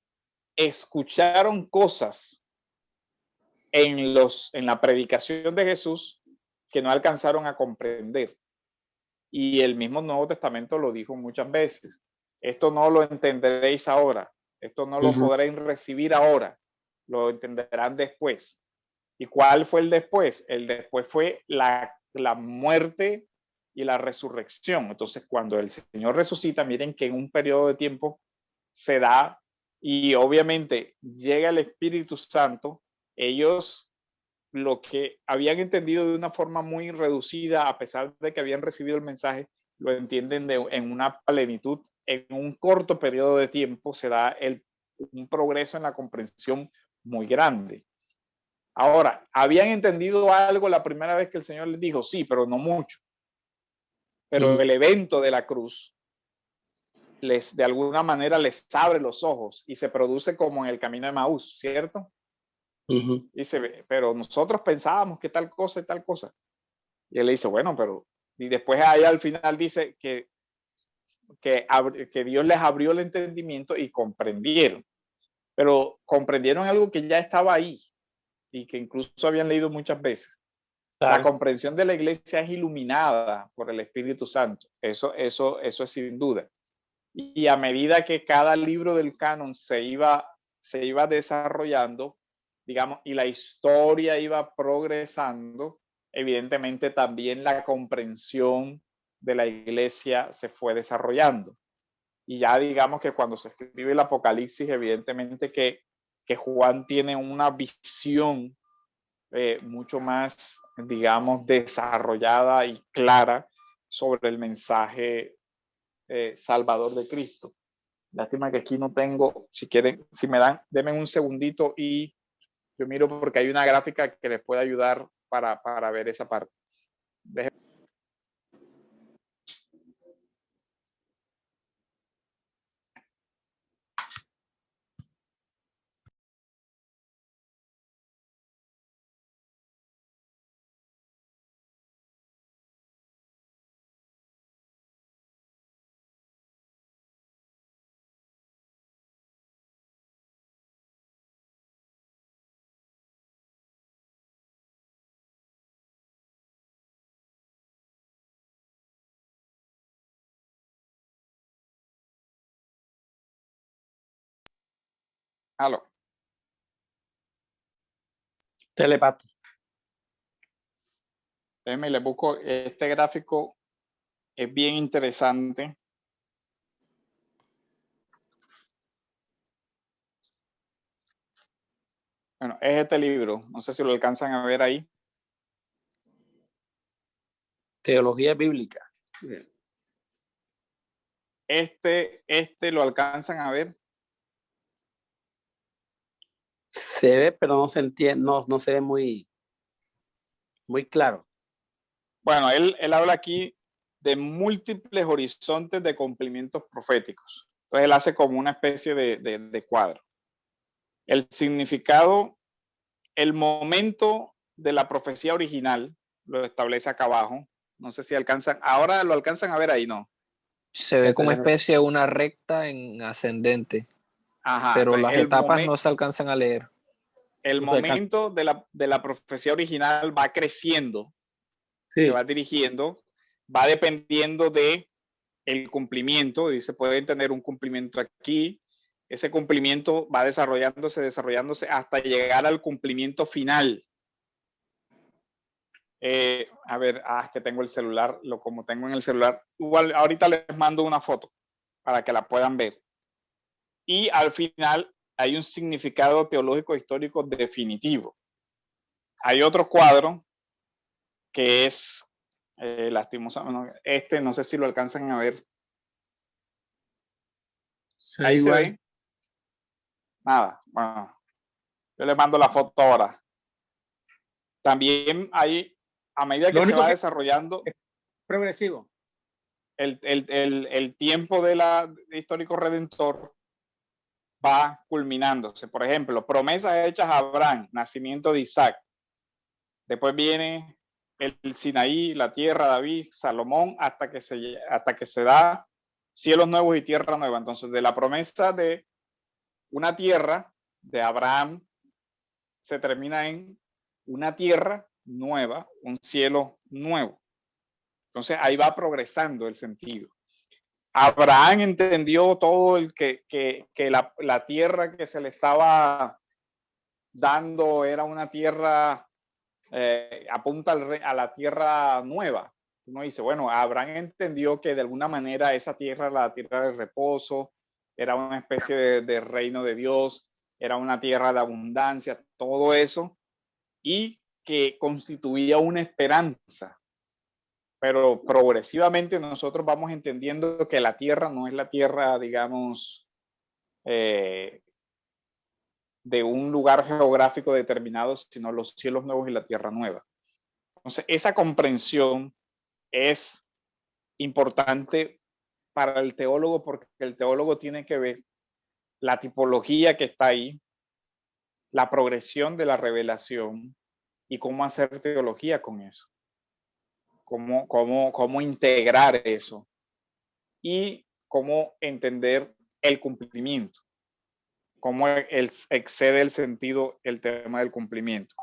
escucharon cosas en la predicación de Jesús que no alcanzaron a comprender. Y el mismo Nuevo Testamento lo dijo muchas veces. Esto no lo entenderéis ahora, esto no lo podréis recibir ahora, lo entenderán después. ¿Y cuál fue el después? El después fue la muerte y la resurrección. Entonces, cuando el Señor resucita, miren que en un periodo de tiempo se da, y obviamente llega el Espíritu Santo. Ellos, lo que habían entendido de una forma muy reducida, a pesar de que habían recibido el mensaje, lo entienden en una plenitud. En un corto periodo de tiempo se da un progreso en la comprensión muy grande. Ahora, ¿habían entendido algo la primera vez que el Señor les dijo? Sí, pero no mucho. Pero el evento de la cruz de alguna manera les abre los ojos y se produce como en el camino de Maús, ¿cierto? Dice, pero nosotros pensábamos que tal cosa y tal cosa. Y él le dice, bueno, pero... Y después ahí al final dice que Dios les abrió el entendimiento y comprendieron. Pero comprendieron algo que ya estaba ahí y que incluso habían leído muchas veces. Claro. La comprensión de la iglesia es iluminada por el Espíritu Santo. Eso es sin duda. Y a medida que cada libro del canon se iba desarrollando, digamos, y la historia iba progresando, evidentemente también la comprensión de la iglesia se fue desarrollando. Y ya digamos que cuando se escribe el Apocalipsis, evidentemente que Juan tiene una visión mucho más, digamos, desarrollada y clara sobre el mensaje salvador de Cristo. Lástima que aquí no tengo, si quieren, si me dan, denme un segundito y yo miro, porque hay una gráfica que les puede ayudar para ver esa parte. Aló. Telepato. Déjenme, les busco. Este gráfico es bien interesante. Bueno, es este libro. No sé si lo alcanzan a ver ahí. Teología bíblica. Este lo alcanzan a ver. Se ve, pero no se entiende, no se ve muy claro. Bueno, él habla aquí de múltiples horizontes de cumplimientos proféticos. Entonces él hace como una especie de cuadro. El significado, el momento de la profecía original lo establece acá abajo. No sé si alcanzan, ahora lo alcanzan a ver ahí, ¿no? Se ve como especie de una recta en ascendente. Ajá, pero entonces, las etapas no se alcanzan a leer. El momento de la profecía original va creciendo, sí. Se va dirigiendo, va dependiendo de el cumplimiento. Dice, pueden tener un cumplimiento aquí. Ese cumplimiento va desarrollándose hasta llegar al cumplimiento final. A ver, es que tengo el celular, como tengo en el celular, igual ahorita les mando una foto para que la puedan ver. Y al final hay un significado teológico histórico definitivo. Hay otro cuadro que es lastimosamente, no sé si lo alcanzan a ver. Ahí igual. Se ve. Nada, bueno, yo les mando la foto ahora. También hay, a medida que se va desarrollando, progresivo. El tiempo de histórico redentor va culminándose. Por ejemplo, promesas hechas a Abraham, nacimiento de Isaac. Después viene el Sinaí, la tierra, David, Salomón, hasta que se da cielos nuevos y tierra nueva. Entonces, de la promesa de una tierra de Abraham, se termina en una tierra nueva, un cielo nuevo. Entonces, ahí va progresando el sentido. Abraham entendió todo el que la tierra que se le estaba dando era una tierra, apunta a la tierra nueva. Uno dice, bueno, Abraham entendió que de alguna manera esa tierra era la tierra del reposo, era una especie de reino de Dios, era una tierra de abundancia, todo eso, y que constituía una esperanza. Pero progresivamente nosotros vamos entendiendo que la tierra no es la tierra, digamos, de un lugar geográfico determinado, sino los cielos nuevos y la tierra nueva. Entonces, esa comprensión es importante para el teólogo, porque el teólogo tiene que ver la tipología que está ahí, la progresión de la revelación y cómo hacer teología con eso. Cómo integrar eso y cómo entender el cumplimiento, cómo excede el sentido el tema del cumplimiento.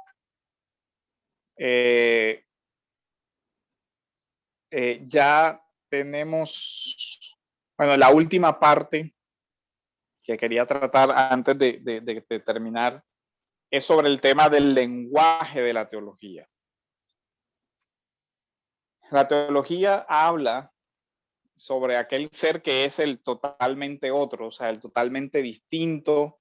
Ya tenemos, bueno, la última parte que quería tratar antes de terminar es sobre el tema del lenguaje de la teología. La teología habla sobre aquel ser que es el totalmente otro, o sea, el totalmente distinto,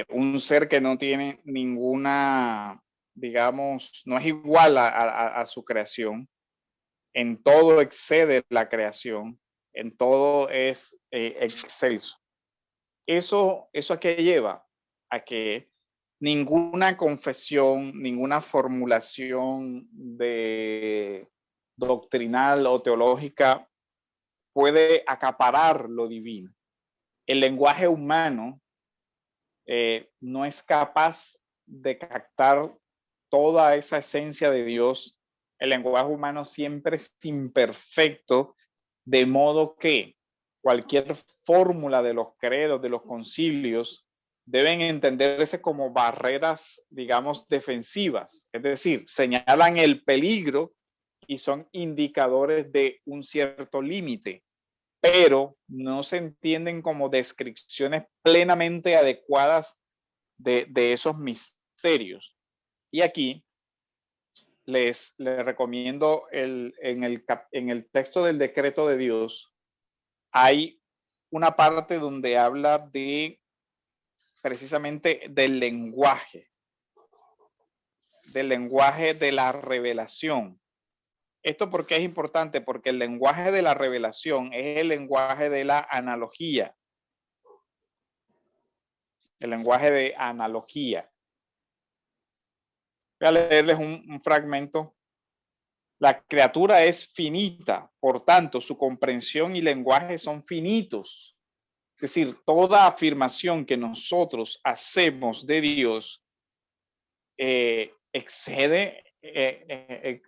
un ser que no tiene ninguna, digamos, no es igual a su creación, en todo excede la creación, en todo es excelso. ¿Eso a qué lleva? A que ninguna confesión, ninguna formulación doctrinal o teológica puede acaparar lo divino. El lenguaje humano no es capaz de captar toda esa esencia de Dios. El lenguaje humano siempre es imperfecto, de modo que cualquier fórmula de los credos, de los concilios, deben entenderse como barreras, digamos, defensivas. Es decir, señalan el peligro y son indicadores de un cierto límite. pero no se entienden como descripciones plenamente adecuadas de esos misterios. Y aquí les recomiendo en el texto del decreto de Dios, hay una parte donde habla de precisamente del lenguaje de la revelación. ¿Esto por qué es importante? Porque el lenguaje de la revelación es el lenguaje de la analogía. El lenguaje de analogía. Voy a leerles un fragmento. La criatura es finita, por tanto, su comprensión y lenguaje son finitos. Es decir, toda afirmación que nosotros hacemos de Dios excede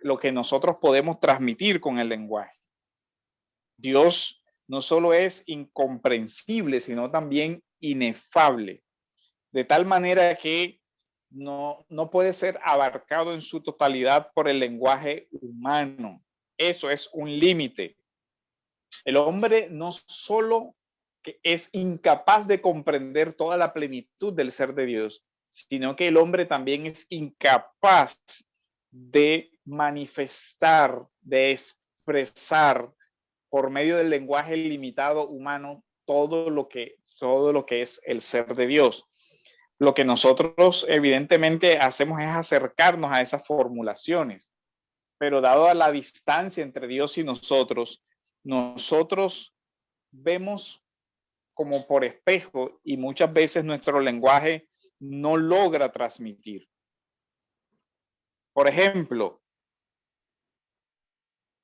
lo que nosotros podemos transmitir con el lenguaje. Dios no solo es incomprensible, sino también inefable, de tal manera que no puede ser abarcado en su totalidad por el lenguaje humano. Eso es un límite. El hombre no solo que es incapaz de comprender toda la plenitud del ser de Dios, sino que el hombre también es incapaz de manifestar, de expresar por medio del lenguaje limitado humano todo lo que es el ser de Dios. Lo que nosotros evidentemente hacemos es acercarnos a esas formulaciones, pero dado a la distancia entre Dios y nosotros vemos como por espejo y muchas veces nuestro lenguaje no logra transmitir. Por ejemplo,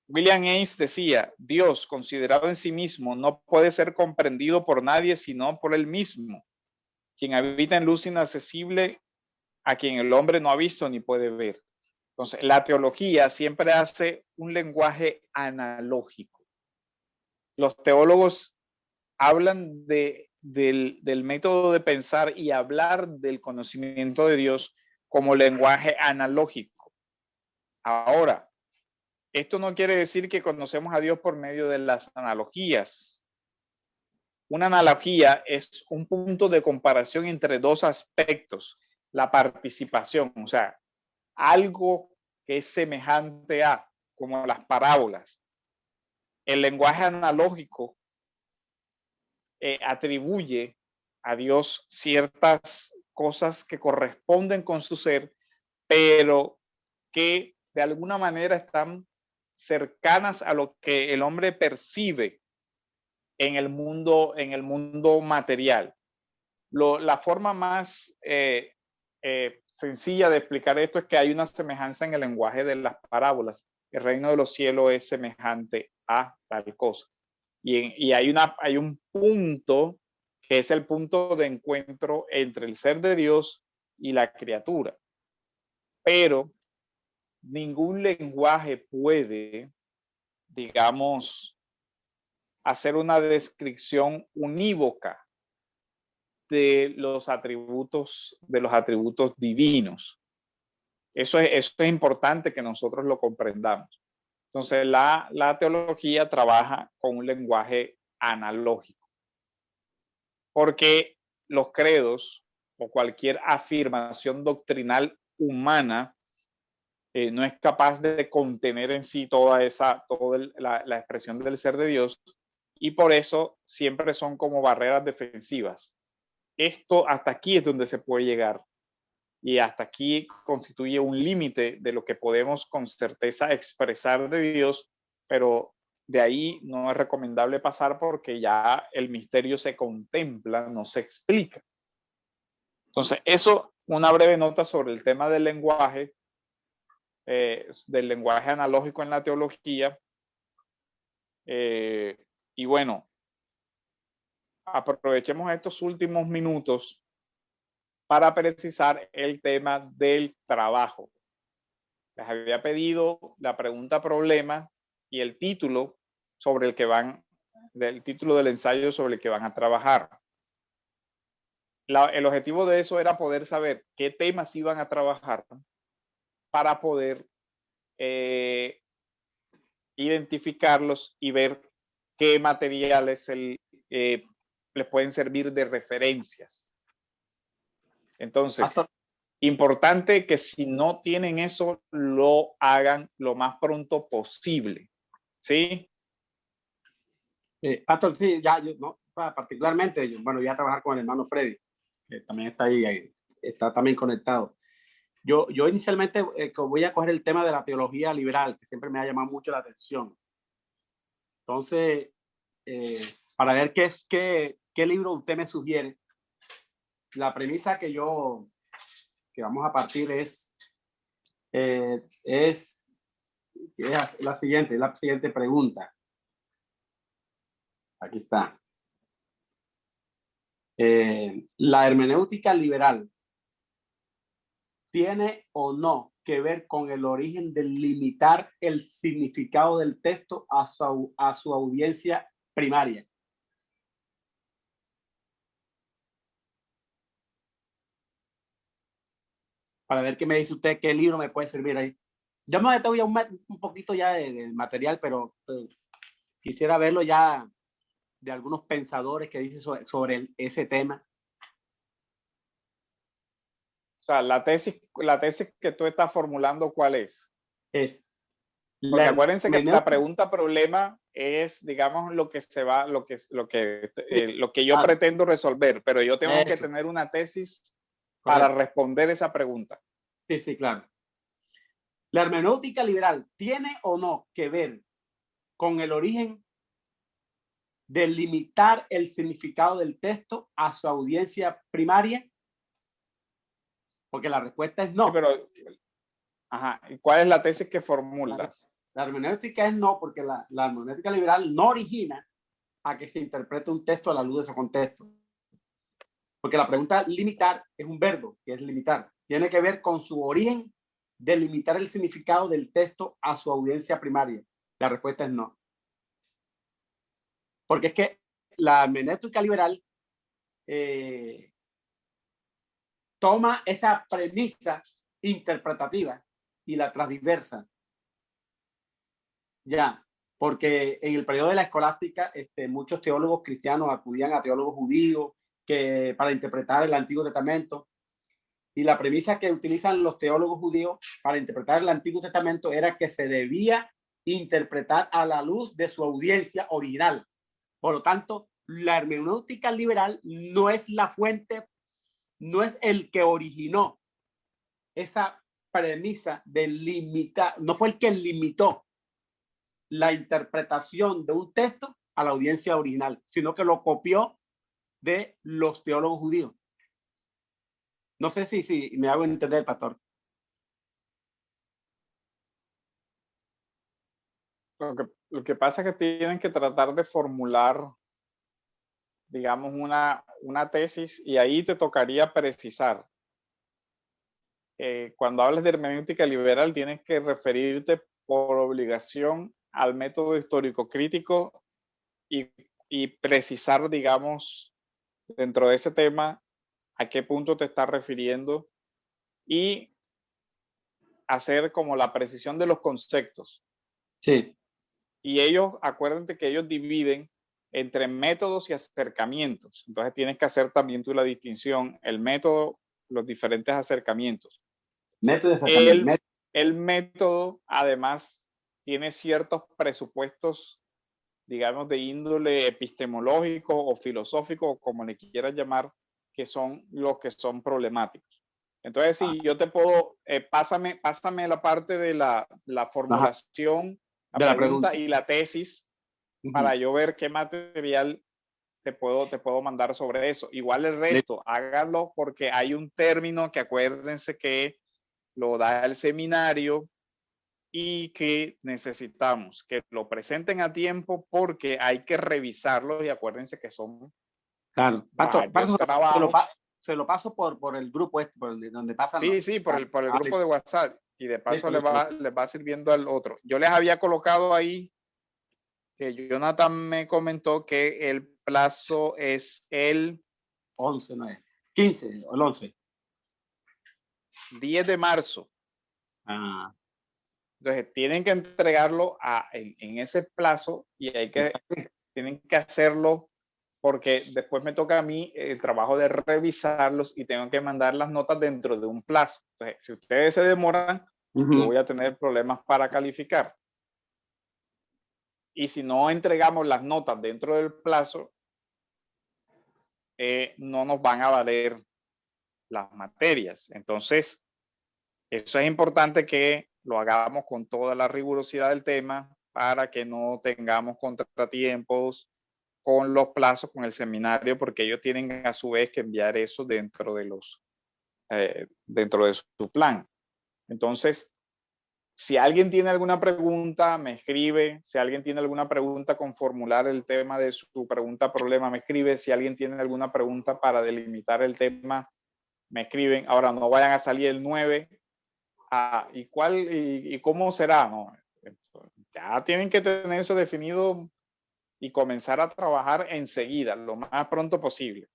William James decía, Dios, considerado en sí mismo, no puede ser comprendido por nadie sino por él mismo, quien habita en luz inaccesible, a quien el hombre no ha visto ni puede ver. Entonces, la teología siempre hace un lenguaje analógico. Los teólogos hablan del método de pensar y hablar del conocimiento de Dios como lenguaje analógico. Ahora, esto no quiere decir que conocemos a Dios por medio de las analogías. Una analogía es un punto de comparación entre dos aspectos, la participación, o sea, algo que es semejante a, como las parábolas. El lenguaje analógico atribuye a Dios ciertas cosas que corresponden con su ser, pero que de alguna manera están cercanas a lo que el hombre percibe en el mundo material. La forma más sencilla de explicar esto es que hay una semejanza en el lenguaje de las parábolas. El reino de los cielos es semejante a tal cosa. Y hay un punto que es el punto de encuentro entre el ser de Dios y la criatura. Pero ningún lenguaje puede, digamos, hacer una descripción unívoca de los atributos divinos. Eso es importante que nosotros lo comprendamos. Entonces, la teología trabaja con un lenguaje analógico, porque los credos o cualquier afirmación doctrinal humana no es capaz de contener en sí toda la expresión del ser de Dios, y por eso siempre son como barreras defensivas. Esto hasta aquí es donde se puede llegar, y hasta aquí constituye un límite de lo que podemos con certeza expresar de Dios, pero de ahí no es recomendable pasar porque ya el misterio se contempla, no se explica. Entonces, eso, una breve nota sobre el tema del lenguaje analógico en la teología. Y bueno, aprovechemos estos últimos minutos para precisar el tema del trabajo. Les había pedido la pregunta problema y el título sobre el que del título del ensayo sobre el que van a trabajar. El objetivo de eso era poder saber qué temas iban a trabajar para poder identificarlos y ver qué materiales les pueden servir de referencias. Entonces, importante que si no tienen eso, lo hagan lo más pronto posible. ¿Sí? Pastor, sí, ya, yo, no, particularmente, yo, bueno, voy a trabajar con el hermano Freddy, que también está ahí, está también conectado. Yo inicialmente voy a coger el tema de la teología liberal, que siempre me ha llamado mucho la atención. Entonces, para ver qué libro usted me sugiere, la premisa que vamos a partir es la siguiente pregunta. Aquí está. La hermenéutica liberal ¿tiene o no que ver con el origen de limitar el significado del texto a su audiencia primaria? Para ver qué me dice usted, qué libro me puede servir ahí. Yo me detengo ya un poquito ya del material, pero quisiera verlo ya de algunos pensadores que dicen sobre ese tema. O sea, la tesis que tú estás formulando, ¿cuál es? Porque acuérdense que la pregunta problema es, digamos, lo que yo pretendo resolver, pero yo tengo que tener una tesis para responder esa pregunta. Sí, sí, claro. La hermenéutica liberal ¿tiene o no que ver con el origen de limitar el significado del texto a su audiencia primaria? Porque la respuesta es no. Sí, pero, ajá, ¿cuál es la tesis que formulas? La hermenéutica es no, porque la hermenéutica liberal no origina a que se interprete un texto a la luz de ese contexto. Porque la pregunta limitar es un verbo, que es limitar. Tiene que ver con su origen de limitar el significado del texto a su audiencia primaria. La respuesta es no. Porque es que la hermenéutica liberal toma esa premisa interpretativa y la transversa. Ya, porque en el periodo de la escolástica, muchos teólogos cristianos acudían a teólogos judíos para interpretar el Antiguo Testamento. Y la premisa que utilizan los teólogos judíos para interpretar el Antiguo Testamento era que se debía interpretar a la luz de su audiencia original. Por lo tanto, la hermenéutica liberal no es la fuente, no es el que originó esa premisa de limitar, no fue el que limitó la interpretación de un texto a la audiencia original, sino que lo copió de los teólogos judíos. No sé si me hago entender, pastor. Lo que pasa es que tienen que tratar de formular, digamos, una tesis, y ahí te tocaría precisar. Cuando hables de hermenéutica liberal, tienes que referirte por obligación al método histórico crítico y precisar, digamos, dentro de ese tema a qué punto te estás refiriendo y hacer como la precisión de los conceptos. Sí. Y ellos, acuérdate que ellos dividen entre métodos y acercamientos. Entonces tienes que hacer también tú la distinción, el método, los diferentes acercamientos. El método, además, tiene ciertos presupuestos, digamos, de índole epistemológico o filosófico, como le quieras llamar, que son los que son problemáticos. Entonces, si yo te puedo, pásame la parte de la formulación, la pregunta y la tesis, para yo ver qué material te puedo mandar sobre eso. Igual el resto, háganlo, porque hay un término que acuérdense que lo da el seminario y que necesitamos que lo presenten a tiempo, porque hay que revisarlo, y acuérdense que son se lo paso por el grupo por donde pasan. Sí, por el grupo de WhatsApp, y de paso les va sirviendo al otro. Yo les había colocado ahí que Jonathan me comentó que el plazo es el 11, no es 15 o el 11. 10 de marzo. Entonces tienen que entregarlo en ese plazo, y hay que tienen que hacerlo porque después me toca a mí el trabajo de revisarlos y tengo que mandar las notas dentro de un plazo. Entonces, si ustedes se demoran, yo voy a tener problemas para calificar. Y si no entregamos las notas dentro del plazo, no nos van a valer las materias. Entonces, eso es importante que lo hagamos con toda la rigurosidad del tema para que no tengamos contratiempos con los plazos, con el seminario, porque ellos tienen a su vez que enviar eso dentro de dentro de su plan. Entonces, si alguien tiene alguna pregunta, me escribe. Si alguien tiene alguna pregunta con formular el tema de su pregunta problema, me escribe. Si alguien tiene alguna pregunta para delimitar el tema, me escriben. Ahora, no vayan a salir el 9. ¿Y cuál y cómo será? No, ya tienen que tener eso definido y comenzar a trabajar enseguida, lo más pronto posible.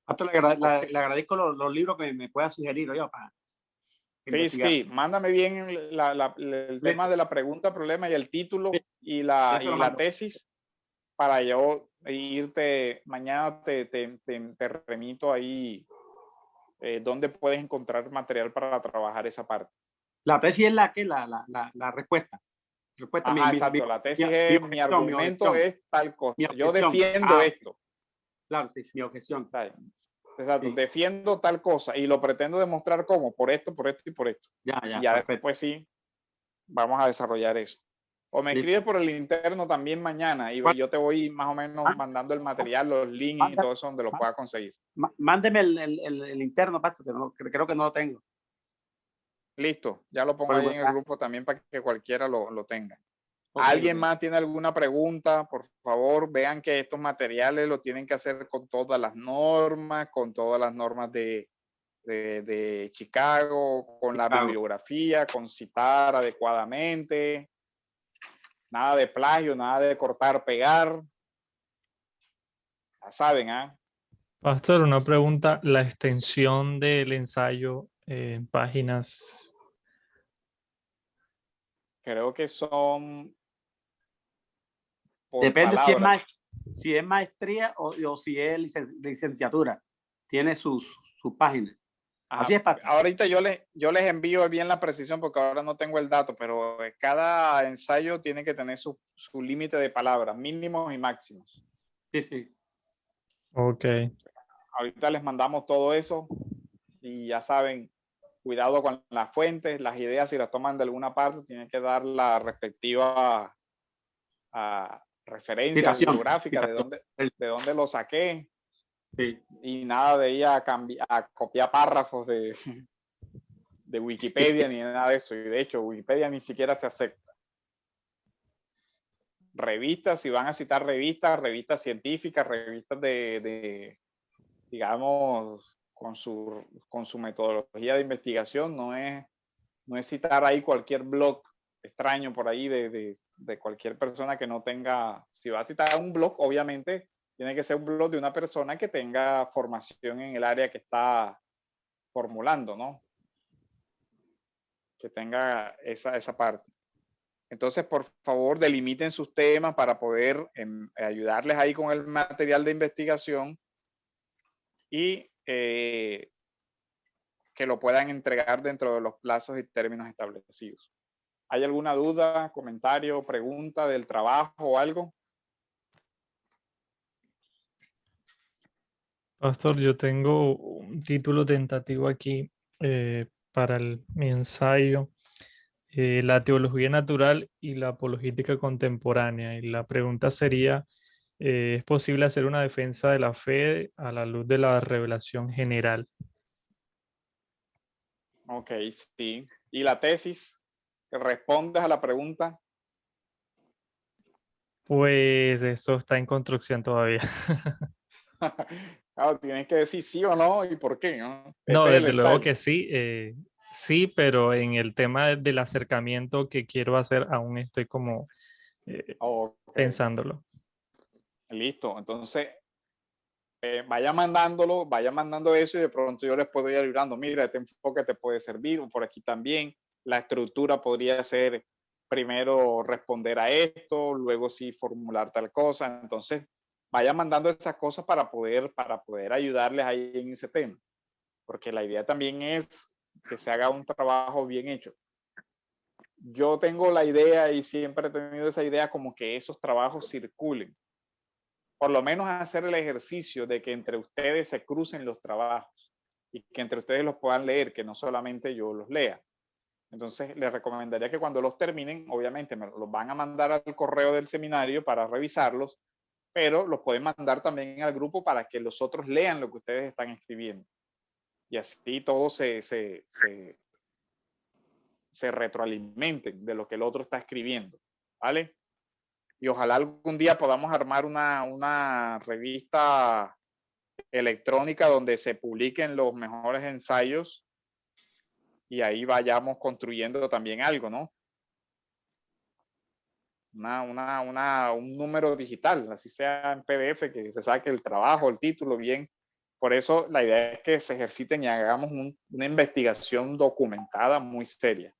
Pastor, le agradezco los libros que me pueda sugerir, oye, para investigar. Sí, mándame bien el tema de la pregunta, problema y el título y la tesis para yo irte, mañana te remito ahí donde puedes encontrar material para trabajar esa parte. La tesis es la respuesta. Ajá, exacto. La tesis es mi argumento es tal cosa. Yo defiendo esto. Claro, sí, mi objeción. Exacto, sí. Defiendo tal cosa y lo pretendo demostrar cómo, por esto y por esto. Ya, y ya después sí, vamos a desarrollar eso. O me escribes por el interno también mañana y yo te voy más o menos mandando el material, los links y todo eso donde lo pueda conseguir. Mándeme el interno, Pastor, que creo que no lo tengo. Listo, ya lo pongo ahí en el grupo también para que cualquiera lo tenga. ¿Alguien más tiene alguna pregunta? Por favor, vean que estos materiales lo tienen que hacer con todas las normas, de Chicago, con la bibliografía, con citar adecuadamente, nada de plagio, nada de cortar, pegar. Ya saben, ¿ah? Pastor, una pregunta, la extensión del ensayo en páginas. Creo que son depende si es maestría o si es licenciatura. Tiene sus páginas. Así es, Pastor. Ahorita yo les envío bien la precisión porque ahora no tengo el dato, pero cada ensayo tiene que tener su límite de palabras, mínimos y máximos. Sí. Ok. Ahorita les mandamos todo eso y ya saben, cuidado con las fuentes, las ideas, si las toman de alguna parte, tienen que dar la respectiva referencia bibliográfica de dónde lo saqué. Sí. Y nada de ir a copiar párrafos de Wikipedia ni nada de eso. Y de hecho, Wikipedia ni siquiera se acepta. Revistas, si van a citar revistas científicas, revistas digamos, con su metodología de investigación, no es citar ahí cualquier blog extraño por ahí de cualquier persona que no tenga. Si va a citar un blog, obviamente tiene que ser un blog de una persona que tenga formación en el área que está formulando, ¿no? Que tenga esa parte. Entonces, por favor, delimiten sus temas para poder ayudarles ahí con el material de investigación y que lo puedan entregar dentro de los plazos y términos establecidos. ¿Hay alguna duda, comentario, pregunta del trabajo o algo? Pastor, yo tengo un título tentativo aquí para mi ensayo, la teología natural y la apologética contemporánea. Y la pregunta sería, ¿es posible hacer una defensa de la fe a la luz de la revelación general? Ok, sí. ¿Y la tesis? ¿Respondes a la pregunta? Pues eso está en construcción todavía. Claro, tienes que decir sí o no y por qué, ¿no? No, desde luego que sí. Sí, pero en el tema del acercamiento que quiero hacer, aún estoy como pensándolo. Listo. Entonces, vaya mandando eso y de pronto yo les puedo ir ayudando. Mira, este enfoque te puede servir, o por aquí también. La estructura podría ser primero responder a esto, luego sí formular tal cosa. Entonces, vaya mandando esas cosas para poder ayudarles ahí en ese tema. Porque la idea también es que se haga un trabajo bien hecho. Yo tengo la idea y siempre he tenido esa idea como que esos trabajos circulen. Por lo menos hacer el ejercicio de que entre ustedes se crucen los trabajos y que entre ustedes los puedan leer, que no solamente yo los lea. Entonces, les recomendaría que cuando los terminen, obviamente me los van a mandar al correo del seminario para revisarlos, pero los pueden mandar también al grupo para que los otros lean lo que ustedes están escribiendo. Y así todos se retroalimenten de lo que el otro está escribiendo, ¿vale? Y ojalá algún día podamos armar una revista electrónica donde se publiquen los mejores ensayos y ahí vayamos construyendo también algo, ¿no? Un número digital, así sea en PDF, que se saque el trabajo, el título bien. Por eso la idea es que se ejerciten y hagamos una investigación documentada muy seria.